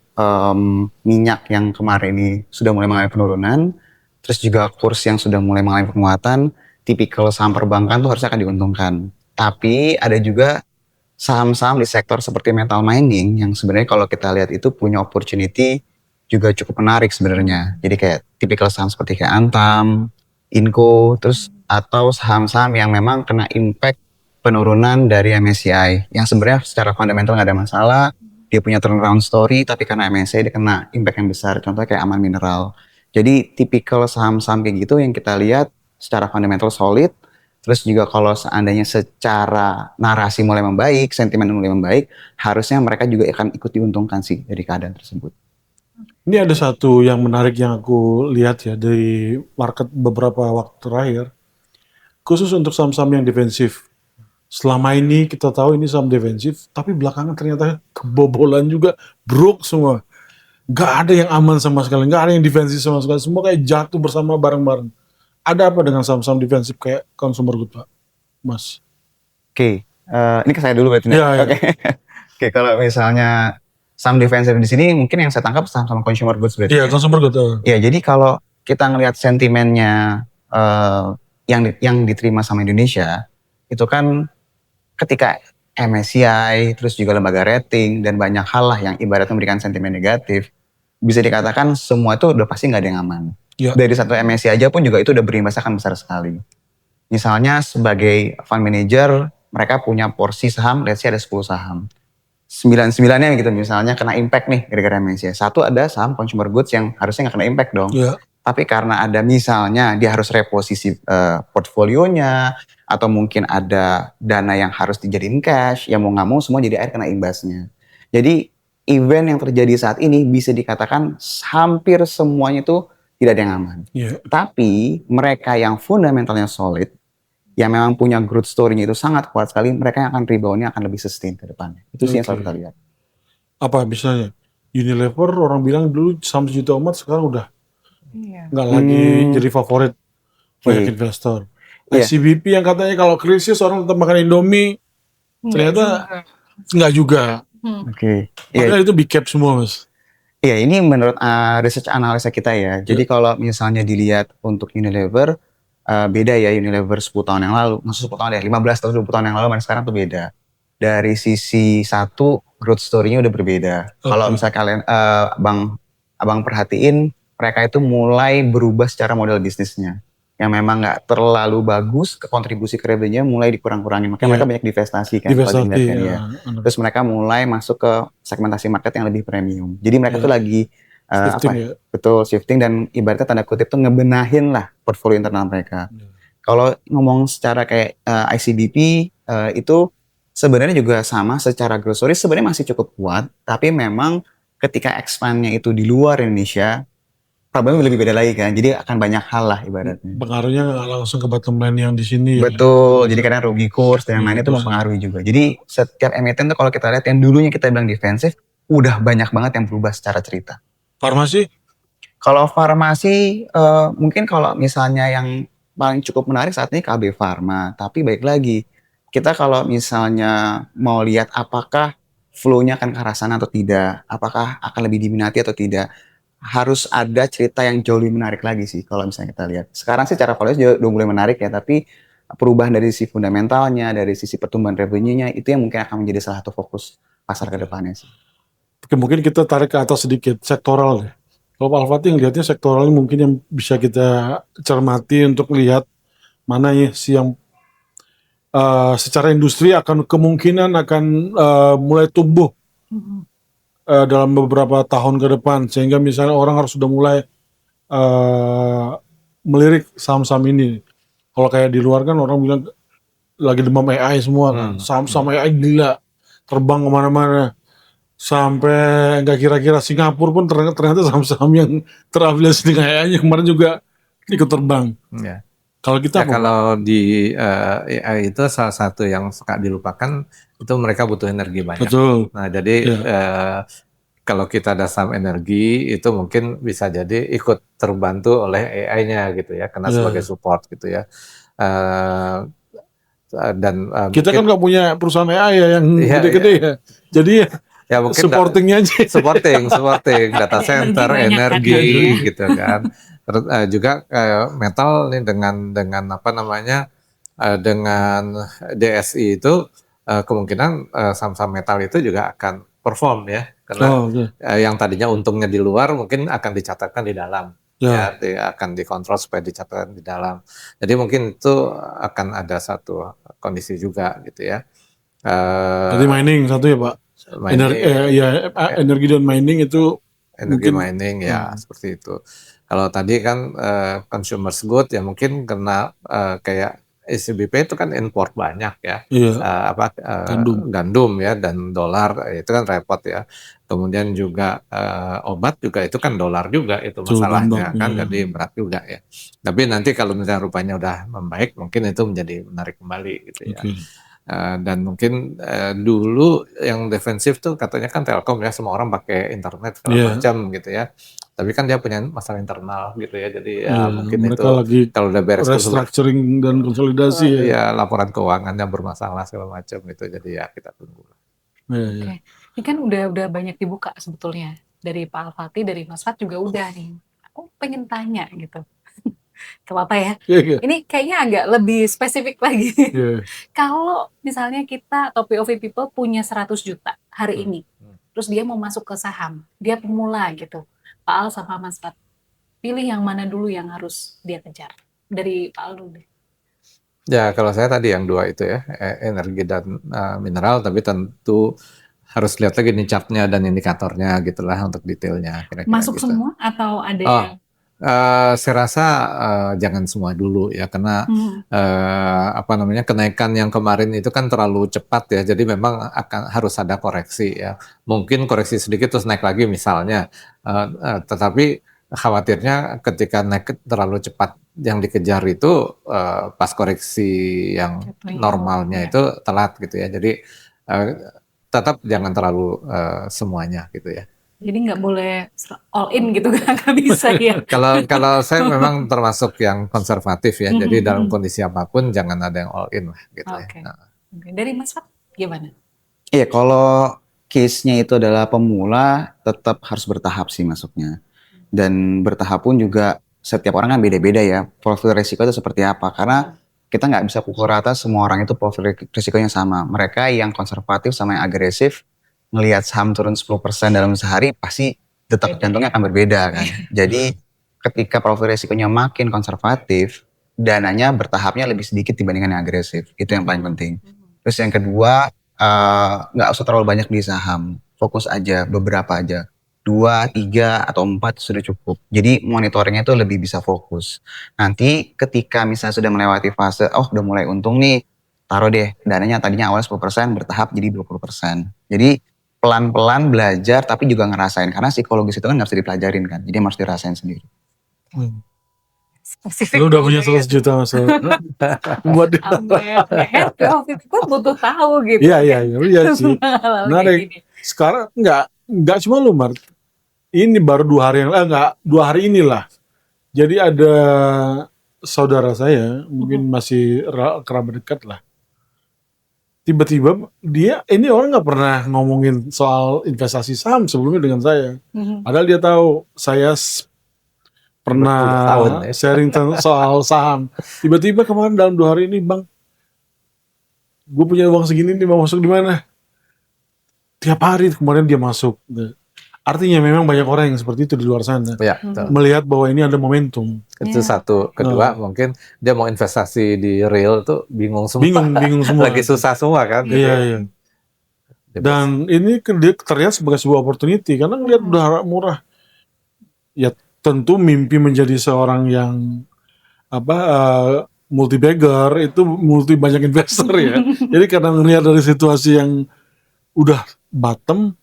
minyak yang kemarin ini sudah mulai mengalami penurunan, terus juga kurs yang sudah mulai mengalami penguatan, tipikal saham perbankan tuh harusnya akan diuntungkan. Tapi ada juga saham-saham di sektor seperti metal mining yang sebenarnya kalau kita lihat itu punya opportunity juga cukup menarik sebenarnya. Jadi kayak tipikal saham seperti kayak Antam, Inco, terus atau saham-saham yang memang kena impact penurunan dari MSCI yang sebenarnya secara fundamental nggak ada masalah, dia punya turnaround story, tapi karena MSCI dia kena impact yang besar. Contohnya kayak Aman Mineral. Jadi tipikal saham-saham kayak gitu yang kita lihat secara fundamental solid. Terus juga kalau seandainya secara narasi mulai membaik, sentimen mulai membaik, harusnya mereka juga akan ikut diuntungkan sih dari keadaan tersebut. Ini ada satu yang menarik yang aku lihat ya dari market beberapa waktu terakhir, khusus untuk saham-saham yang defensif. Selama ini kita tahu ini saham defensif, tapi belakangan ternyata kebobolan juga, broke semua. Gak ada yang aman sama sekali, gak ada yang defensif sama sekali, semua kayak jatuh bersama bareng-bareng. Ada apa dengan saham-saham defensif kayak consumer good, Pak? Mas? Oke, ini ke saya dulu berarti. Ya. Oke, kalau misalnya saham defensif di sini mungkin yang saya tangkap saham-saham consumer goods berarti. Iya, consumer good. Iya, jadi kalau kita ngelihat sentimennya yang diterima sama Indonesia, itu kan ketika MSCI, terus juga lembaga rating, dan banyak hal lah yang ibaratnya memberikan sentimen negatif, bisa dikatakan semua itu udah pasti nggak ada yang aman. Ya. Dari satu MSCI aja pun juga itu udah berimbas akan besar sekali. Misalnya sebagai fund manager, mereka punya porsi saham, let's say ada 10 saham. 9-9-nya gitu misalnya kena impact nih gara-gara MSCI. Satu ada saham consumer goods yang harusnya nggak kena impact dong. Ya. Tapi karena ada misalnya dia harus reposisi portfolionya, atau mungkin ada dana yang harus dijadiin cash, ya mau nggak mau semua jadi air kena imbasnya. Jadi event yang terjadi saat ini bisa dikatakan hampir semuanya itu tidak ada yang aman. Iya. Tapi mereka yang fundamentalnya solid, yang memang punya growth story-nya itu sangat kuat sekali, mereka yang akan rebound-nya akan lebih sustain ke depannya. Itu sih yang selalu Oke. kita lihat. Apa misalnya Unilever orang bilang dulu 100 juta umat, sekarang udah Iya. nggak lagi jadi favorit banyak Oke. investor. Iya. ICBP yang katanya kalau krisis orang tetap makan Indomie, ternyata nggak juga. Oke. Iya. Makanya itu big cap semua, Mas. Iya, ini menurut research analisa kita ya. Jadi kalau misalnya dilihat untuk Unilever, beda ya Unilever 10 tahun yang lalu. Maksud 10 tahun deh, 15 tahun, 20 tahun yang lalu, sama sekarang tuh beda. Dari sisi satu, growth story-nya udah berbeda. Kalau misalnya kalian, abang perhatiin, mereka itu mulai berubah secara model bisnisnya. Yang memang nggak terlalu bagus, kontribusi ke revenue-nya mulai dikurang-kurangin. Makanya mereka banyak divestasi kan. kalau dilihat kan, ya. Terus mereka mulai masuk ke segmentasi market yang lebih premium. Jadi mereka tuh lagi shifting, betul shifting, dan ibaratnya tanda kutip tuh ngebenahin lah portfolio internal mereka. Kalau ngomong secara kayak ICBP itu sebenarnya juga sama secara growth story sebenarnya masih cukup kuat, tapi memang ketika expand-nya itu di luar Indonesia, problemnya lebih beda lagi kan. Jadi akan banyak hal lah ibaratnya. Pengaruhnya nggak langsung ke bottom line yang di sini. Betul. Jadi kadang rugi kurs dan yang lain itu mempengaruhi juga. Jadi setiap emiten tuh kalau kita lihat yang dulunya kita bilang defensif, udah banyak banget yang berubah secara cerita. Farmasi? Kalau farmasi mungkin kalau misalnya yang paling cukup menarik saat ini KB Pharma. Tapi baik lagi, kita kalau misalnya mau lihat apakah flow-nya akan ke arah sana atau tidak, apakah akan lebih diminati atau tidak, harus ada cerita yang jauh lebih menarik lagi sih kalau misalnya kita lihat. Sekarang sih cara valuasi udah mulai menarik ya, tapi perubahan dari sisi fundamentalnya, dari sisi pertumbuhan revenue-nya, itu yang mungkin akan menjadi salah satu fokus pasar ke depannya sih. Oke, mungkin kita tarik ke atas sedikit, sektoral ya. Kalau Pak Alfati yang lihatnya sektoral ini mungkin yang bisa kita cermati untuk lihat mana ya sih yang secara industri akan kemungkinan akan mulai tumbuh dalam beberapa tahun ke depan, sehingga misalnya orang harus sudah mulai melirik saham-saham ini. Kalau kayak di luar kan orang bilang lagi demam AI semua kan, saham-saham AI gila, terbang kemana-mana. Sampai nggak kira-kira Singapura pun ternyata saham-saham yang terafiliasi dengan AI kemarin juga ikut terbang. Ya. Kalau kita kalau di AI itu salah satu yang suka dilupakan itu mereka butuh energi banyak. Betul. Nah jadi kalau kita ada saham energi itu mungkin bisa jadi ikut terbantu oleh AI-nya gitu ya, karena sebagai support gitu ya. Dan kita kan nggak punya perusahaan AI ya yang gede-gede ya. Jadi ya mungkin supportingnya aja. Supporting data center, energi gitu kan. Terus juga metal nih dengan apa namanya dengan DSI itu kemungkinan saham-saham metal itu juga akan perform ya, karena yang tadinya untungnya di luar mungkin akan dicatatkan di dalam. Ya, akan dikontrol supaya dicatatkan di dalam. Jadi mungkin itu akan ada satu kondisi juga gitu ya. Jadi mining satu ya Pak. Energi dan mining itu. Energi mining ya seperti itu. Kalau tadi kan consumer good ya mungkin karena kayak ICBP itu kan import banyak ya, gandum ya dan dolar itu kan repot ya. Kemudian juga obat juga itu kan dolar juga itu masalahnya kan, jadi berat juga ya. Tapi nanti kalau misalnya rupanya udah membaik mungkin itu menjadi menarik kembali gitu ya. Dan mungkin dulu yang defensif tuh katanya kan Telkom ya, semua orang pakai internet segala macam gitu ya. Tapi kan dia punya masalah internal gitu ya, jadi ya mungkin itu kalau udah beres restructuring dan konsolidasi ya laporan keuangannya bermasalah segala macam gitu, jadi ya kita tunggu. Oke. Ini kan udah banyak dibuka sebetulnya dari Pak Alfati, dari Mas Fat juga udah nih. Aku pengen tanya gitu. Gak apa-apa ya. Ini kayaknya agak lebih spesifik lagi. Kalau misalnya kita atau POV people punya 100 juta hari ini, terus dia mau masuk ke saham, dia pemula gitu. Pak Al sama Mas Fat, pilih yang mana dulu yang harus dia kejar? Dari Pak Al dulu deh. Ya kalau saya tadi yang dua itu ya, energi dan mineral, tapi tentu harus lihat lagi nih chartnya dan indikatornya gitulah untuk detailnya. Masuk gitu. Semua atau ada yang? Saya rasa jangan semua dulu ya, karena apa namanya, kenaikan yang kemarin itu kan terlalu cepat ya, jadi memang harus ada koreksi ya. Mungkin koreksi sedikit terus naik lagi misalnya, tetapi khawatirnya ketika naik terlalu cepat yang dikejar itu pas koreksi yang normalnya itu telat gitu ya. Jadi tetap jangan terlalu semuanya gitu ya. Jadi nggak boleh all in gitu kan, nggak bisa ya. Kalau saya memang termasuk yang konservatif ya, jadi dalam kondisi apapun jangan ada yang all in lah gitu ya. Oke. Dari Mas Fat gimana? Iya, kalau case-nya itu adalah pemula, tetap harus bertahap sih masuknya. Dan bertahap pun juga setiap orang kan beda-beda ya, profil risiko itu seperti apa. Karena kita nggak bisa pukul rata semua orang itu profil risikonya sama. Mereka yang konservatif sama yang agresif, ngelihat saham turun 10% dalam sehari, pasti detak jantungnya akan berbeda kan. Jadi ketika profil risikonya makin konservatif, dananya bertahapnya lebih sedikit dibandingkan yang agresif. Itu yang paling penting. Terus yang kedua, nggak usah terlalu banyak di saham. Fokus aja, beberapa aja. 2, 3, atau 4 sudah cukup. Jadi monitoringnya itu lebih bisa fokus. Nanti ketika misalnya sudah melewati fase, oh udah mulai untung nih, taruh deh dananya tadinya awalnya 10%, bertahap jadi 20%. Jadi pelan-pelan belajar tapi juga ngerasain. Karena psikologis itu kan nggak bisa dipelajarin kan, jadi harus dirasain sendiri. Spesifik. Lu udah punya 100 juta Mas. Buat Waktu itu pun butuh tahu gitu. Iya sih. Menarik. Sekarang nggak cuma lu Mar. Ini baru 2 hari yang 2 hari inilah. Jadi ada saudara saya, mungkin masih kerabat dekat lah. Tiba-tiba ini orang nggak pernah ngomongin soal investasi saham sebelumnya dengan saya. Padahal dia tahu saya pernah sharing soal saham. Tiba-tiba kemarin dalam 2 hari ini, Bang, gue punya uang segini nih, mau masuk di mana? Tiap hari kemarin dia masuk. Artinya memang banyak orang yang seperti itu di luar sana. Ya, melihat bahwa ini ada momentum. Itu satu. Kedua, mungkin dia mau investasi di real tuh bingung semua. Bingung semua. Lagi susah semua kan. Iya. Dan ini terlihat sebagai sebuah opportunity karena ngelihat udah murah. Ya tentu mimpi menjadi seorang yang multi bagger itu multi banyak investor ya. Jadi karena melihat dari situasi yang udah bottom,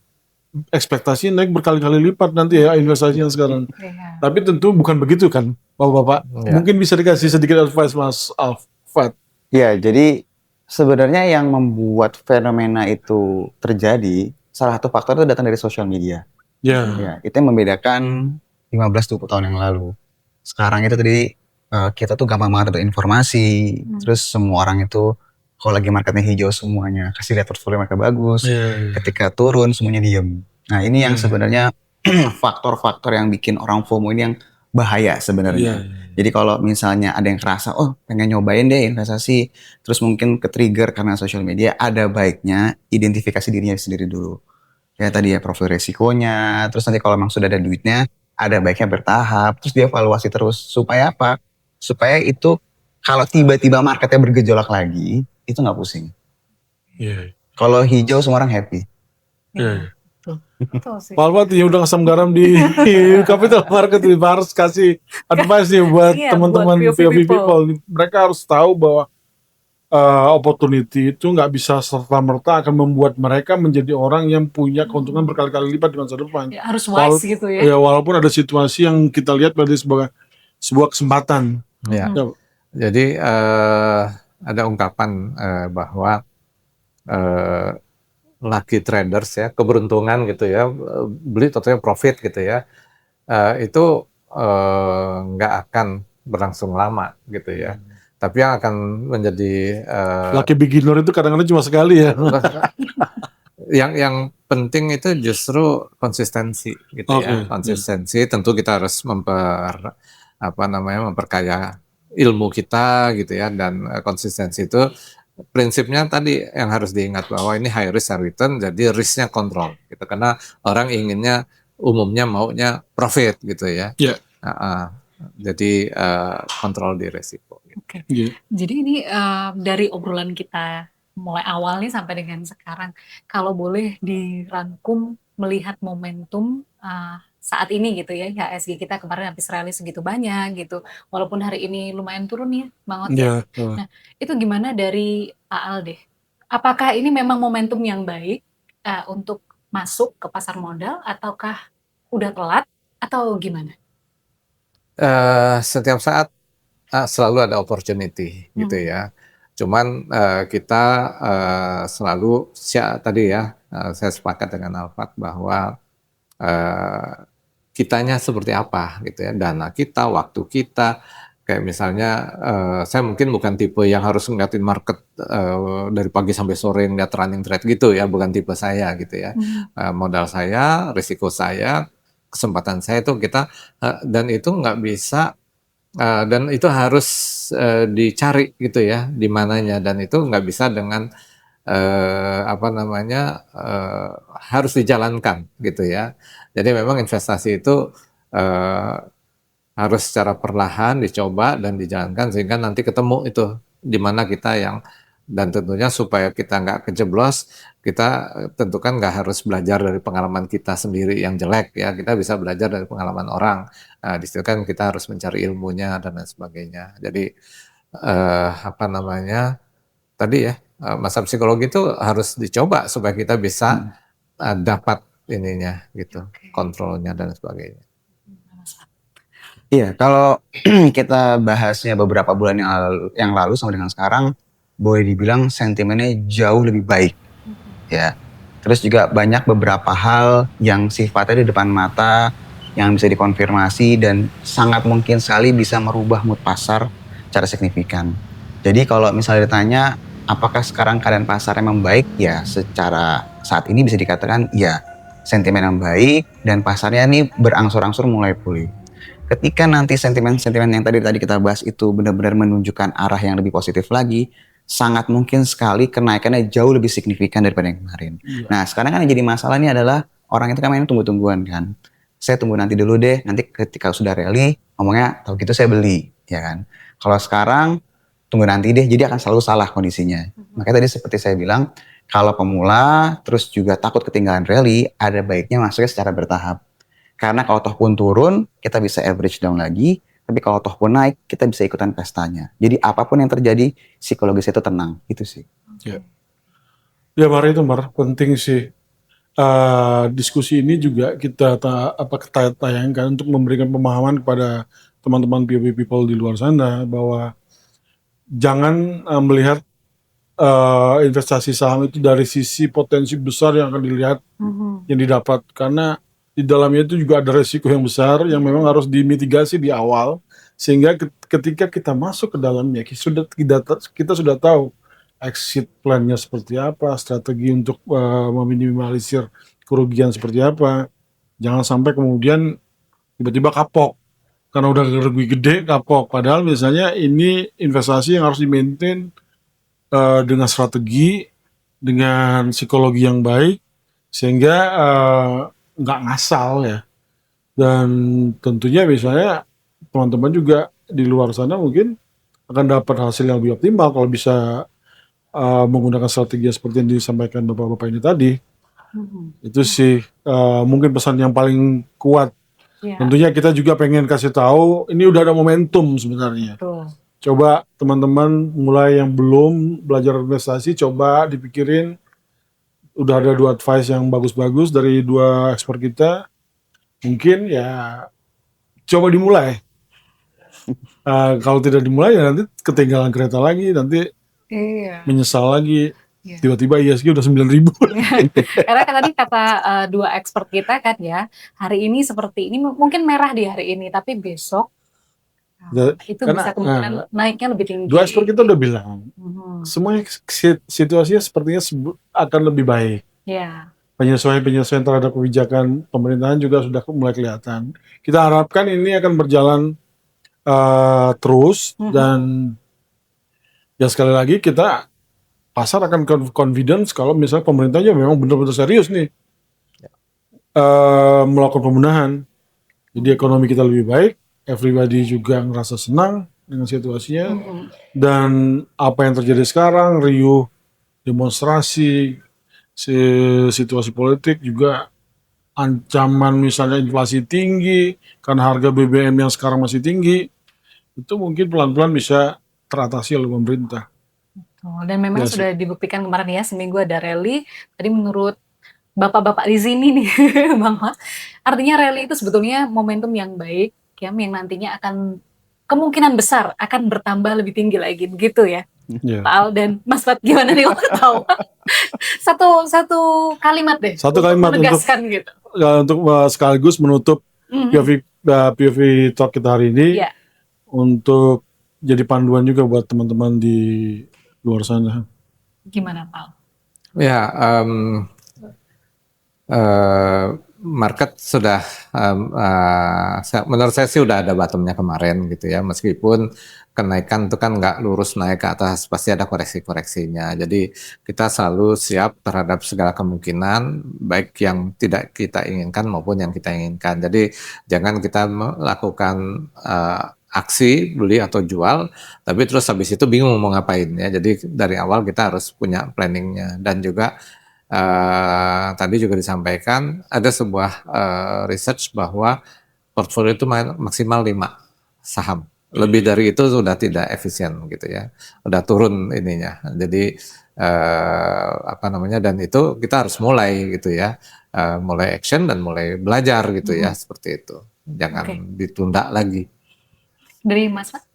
ekspektasi naik berkali-kali lipat nanti ya investasinya sekarang. Tapi tentu bukan begitu kan, Bapak-bapak. Mungkin bisa dikasih sedikit advice Mas Alfat. Ya, jadi sebenarnya yang membuat fenomena itu terjadi, salah satu faktor itu datang dari sosial media. Ya, itu yang membedakan 15-20 tahun yang lalu. Sekarang itu tadi kita tuh gampang banget untuk informasi, terus semua orang itu kalau lagi marketnya hijau semuanya kasih lihat portfolio mereka bagus, ketika turun semuanya diem. Nah ini yang sebenarnya faktor-faktor yang bikin orang FOMO ini yang bahaya sebenarnya. Jadi kalau misalnya ada yang kerasa, oh pengen nyobain deh investasi, terus mungkin ke-trigger karena social media, ada baiknya identifikasi dirinya sendiri dulu. Ya tadi ya profil resikonya, terus nanti kalau memang sudah ada duitnya, ada baiknya bertahap, terus dievaluasi terus. Supaya apa? Supaya itu kalau tiba-tiba marketnya bergejolak lagi, itu nggak pusing. Kalau hijau semua orang happy. Pak Alfat ya udah asam garam di capital market, harus kasih advice nih buat teman-teman POV people. Mereka harus tahu bahwa opportunity itu nggak bisa serta-merta akan membuat mereka menjadi orang yang punya keuntungan berkali-kali lipat di masa depan. Ya, harus wise gitu ya. Ya walaupun ada situasi yang kita lihat berarti sebagai sebuah kesempatan. Jadi ada ungkapan bahwa lucky traders ya, keberuntungan gitu ya, beli totalnya profit gitu ya, itu nggak akan berlangsung lama gitu ya. Tapi yang akan menjadi lucky beginner itu kadang-kadang cuma sekali ya. Yang penting itu justru konsistensi gitu ya. Konsistensi tentu kita harus memperkaya ilmu kita gitu ya, dan konsistensi itu prinsipnya tadi yang harus diingat bahwa ini high risk high return, jadi risknya kontrol gitu, karena orang umumnya maunya profit gitu ya. Jadi kontrol di resiko. Jadi ini dari obrolan kita mulai awal nih sampai dengan sekarang, kalau boleh dirangkum melihat momentum saat ini gitu ya, IHSG kita kemarin habis rally segitu banyak gitu, walaupun hari ini lumayan turun ya Bang Ot ya. Iya, heeh. Nah itu gimana dari Aal deh, apakah ini memang momentum yang baik untuk masuk ke pasar modal ataukah udah telat atau gimana? Setiap saat selalu ada opportunity gitu Hmm. ya. Cuman kita selalu tadi ya, saya sepakat dengan Alfat bahwa eh, kitanya seperti apa gitu ya, dana kita, waktu kita. Kayak misalnya saya mungkin bukan tipe yang harus ngeliatin market dari pagi sampai sore ngeliat running trade gitu ya, bukan tipe saya gitu ya. Hmm. Modal saya, risiko saya, kesempatan saya itu kita dan itu nggak bisa dan itu harus dicari gitu ya di mananya, dan itu nggak bisa dengan apa namanya harus dijalankan gitu ya. Jadi memang investasi itu eh, harus secara perlahan dicoba dan dijalankan sehingga nanti ketemu itu di mana kita yang, dan tentunya supaya kita nggak kejeblos, kita tentukan nggak harus belajar dari pengalaman kita sendiri yang jelek ya, kita bisa belajar dari pengalaman orang. Di situ kan kita harus mencari ilmunya dan lain sebagainya. Jadi apa namanya tadi ya, masa psikologi itu harus dicoba supaya kita bisa dapat ininya gitu, Oke. kontrolnya dan sebagainya. Iya, kalau kita bahasnya beberapa bulan yang lalu sama dengan sekarang, boleh dibilang sentimennya jauh lebih baik, ya. Terus juga banyak beberapa hal yang sifatnya di depan mata, yang bisa dikonfirmasi dan sangat mungkin sekali bisa merubah mood pasar secara signifikan. Jadi kalau misalnya ditanya, apakah sekarang keadaan pasar memang baik? Ya, secara saat ini bisa dikatakan ya, sentimen yang baik dan pasarnya ini berangsur-angsur mulai pulih. Ketika nanti sentimen-sentimen yang tadi kita bahas itu benar-benar menunjukkan arah yang lebih positif lagi, sangat mungkin sekali kenaikannya jauh lebih signifikan daripada yang kemarin. Iya. Nah, sekarang kan yang jadi masalah ini adalah orang itu kan mainnya tunggu-tungguan kan. Saya tunggu nanti dulu deh, nanti ketika sudah rally, ngomongnya tahu gitu saya beli, ya kan. Kalau sekarang tunggu nanti deh, jadi akan selalu salah kondisinya. Makanya tadi seperti saya bilang, kalau pemula terus juga takut ketinggalan rally, ada baiknya masuknya secara bertahap. Karena kalau toh pun turun, kita bisa average down lagi. Tapi kalau toh pun naik, kita bisa ikutan pestanya. Jadi apapun yang terjadi, psikologis itu tenang. Itu sih. Ya. Ya, itu penting sih. Diskusi ini juga kita tayangkan untuk memberikan pemahaman kepada teman-teman POP people di luar sana bahwa jangan melihat investasi saham itu dari sisi potensi besar yang akan dilihat yang didapat, karena di dalamnya itu juga ada resiko yang besar yang memang harus dimitigasi di awal, sehingga ketika kita masuk ke dalamnya kita sudah tahu exit plan-nya seperti apa, strategi untuk meminimalisir kerugian seperti apa. Jangan sampai kemudian tiba-tiba kapok karena udah rugi gede kapok, padahal biasanya ini investasi yang harus di-maintain dengan strategi, dengan psikologi yang baik, sehingga nggak ngasal ya. Dan tentunya misalnya teman-teman juga di luar sana mungkin akan dapat hasil yang lebih optimal kalau bisa menggunakan strategi seperti yang disampaikan bapak-bapak ini tadi. Itu sih mungkin pesan yang paling kuat. Ya, Tentunya kita juga pengen kasih tahu ini udah ada momentum sebenarnya. betul. Coba teman-teman mulai yang belum belajar investasi, coba dipikirin. Udah ada 2 advice yang bagus-bagus dari 2 expert kita. Mungkin ya coba dimulai. Kalau tidak dimulai ya nanti ketinggalan kereta lagi, nanti Iya. menyesal lagi. Iya. Tiba-tiba IHSG udah 9.000. Karena kan tadi kata dua expert kita kan ya, hari ini seperti ini mungkin merah di hari ini, tapi besok itu Karena, bisa kemungkinan naiknya lebih tinggi. 2 expert kita udah bilang, Mhm. semuanya situasinya sepertinya akan lebih baik. Ya, Penyesuaian-penyesuaian terhadap kebijakan pemerintahan juga sudah mulai kelihatan. Kita harapkan ini akan berjalan terus, dan ya sekali lagi kita pasar akan confidence kalau misalnya pemerintahnya memang benar-benar serius nih melakukan pembenahan. Jadi ekonomi kita lebih baik, everybody juga ngerasa senang dengan situasinya, dan apa yang terjadi sekarang, riuh demonstrasi, situasi politik juga ancaman misalnya inflasi tinggi, karena harga BBM yang sekarang masih tinggi, itu mungkin pelan-pelan bisa teratasi oleh pemerintah. Oh, dan memang Ya sih. sudah dibuktikan kemarin ya, seminggu ada rally. Tadi menurut bapak-bapak di sini nih, Bang Mas, artinya rally itu sebetulnya momentum yang baik, ya, yang nantinya akan kemungkinan besar akan bertambah lebih tinggi lagi, begitu ya, Ya. Pak Al dan Mas Fat, gimana nih kalau tahu? Satu kalimat deh, Satu untuk kalimat menegaskan gitu. untuk sekaligus menutup Mhm. POV Talk kita hari ini, Iya, untuk jadi panduan juga buat teman-teman di luar sana. gimana Pak Al? Ya, market sudah, menurut saya sih udah ada bottomnya kemarin gitu ya, meskipun kenaikan itu kan nggak lurus naik ke atas, pasti ada koreksi-koreksinya. Jadi kita selalu siap terhadap segala kemungkinan, baik yang tidak kita inginkan maupun yang kita inginkan. Jadi jangan kita melakukan aksi beli atau jual, tapi terus habis itu bingung mau ngapain ya. Jadi dari awal kita harus punya planningnya, dan juga tadi juga disampaikan ada sebuah research bahwa portfolio itu maksimal 5 saham. Lebih dari itu sudah tidak efisien gitu ya. Udah turun ininya. Jadi dan itu kita harus mulai gitu ya. Mulai action dan mulai belajar gitu ya, seperti itu. Jangan ditunda lagi. Dari Mas Fat?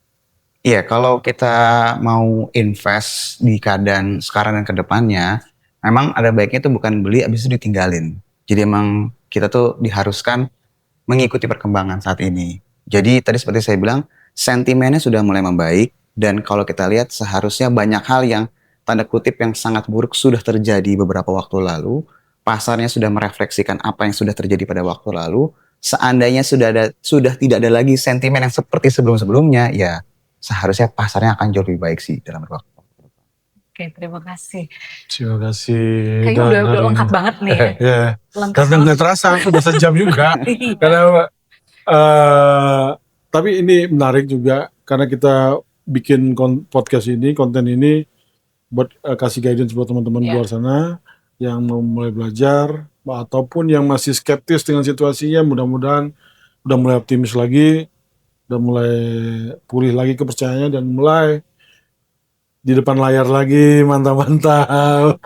Iya, kalau kita mau invest di keadaan sekarang dan kedepannya, memang ada baiknya itu bukan beli habis itu ditinggalin. Jadi emang kita tuh diharuskan mengikuti perkembangan saat ini. Jadi tadi seperti saya bilang, sentimennya sudah mulai membaik, dan kalau kita lihat seharusnya banyak hal yang tanda kutip yang sangat buruk sudah terjadi beberapa waktu lalu. Pasarnya sudah merefleksikan apa yang sudah terjadi pada waktu lalu. Seandainya sudah tidak ada lagi sentimen yang seperti sebelum-sebelumnya, ya seharusnya pasarnya akan jauh lebih baik sih dalam beberapa waktu. Oke, terima kasih. Terima kasih. Kayaknya udah lengkap banget nih ya. Ya. Lengkap Karena nggak terasa sudah sejam juga. Iya. Karena tapi ini menarik juga karena kita bikin podcast ini, konten ini buat kasih guidance buat teman-teman di luar sana yang mau mulai belajar ataupun yang masih skeptis dengan situasinya, mudah-mudahan udah mulai optimis lagi, udah mulai pulih lagi kepercayaannya dan mulai di depan layar lagi, mantap-mantap.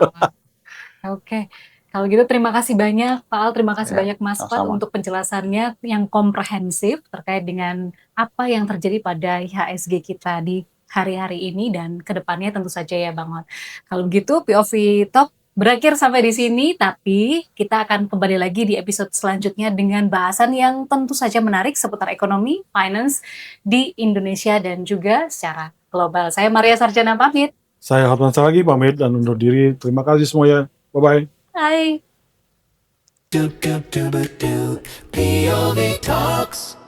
Oke, kalau gitu terima kasih banyak Pak Al, terima kasih banyak Mas Fat sama-sama. untuk penjelasannya yang komprehensif terkait dengan apa yang terjadi pada IHSG kita di hari-hari ini dan kedepannya tentu saja ya Bang Ot. Kalau gitu POV Talk berakhir sampai di sini, tapi kita akan kembali lagi di episode selanjutnya dengan bahasan yang tentu saja menarik seputar ekonomi, finance di Indonesia dan juga secara global. Saya Maria Sarjana pamit. Saya Hotman Saragi pamit dan undur diri. Terima kasih semuanya. Bye-bye. Bye. POV Talks.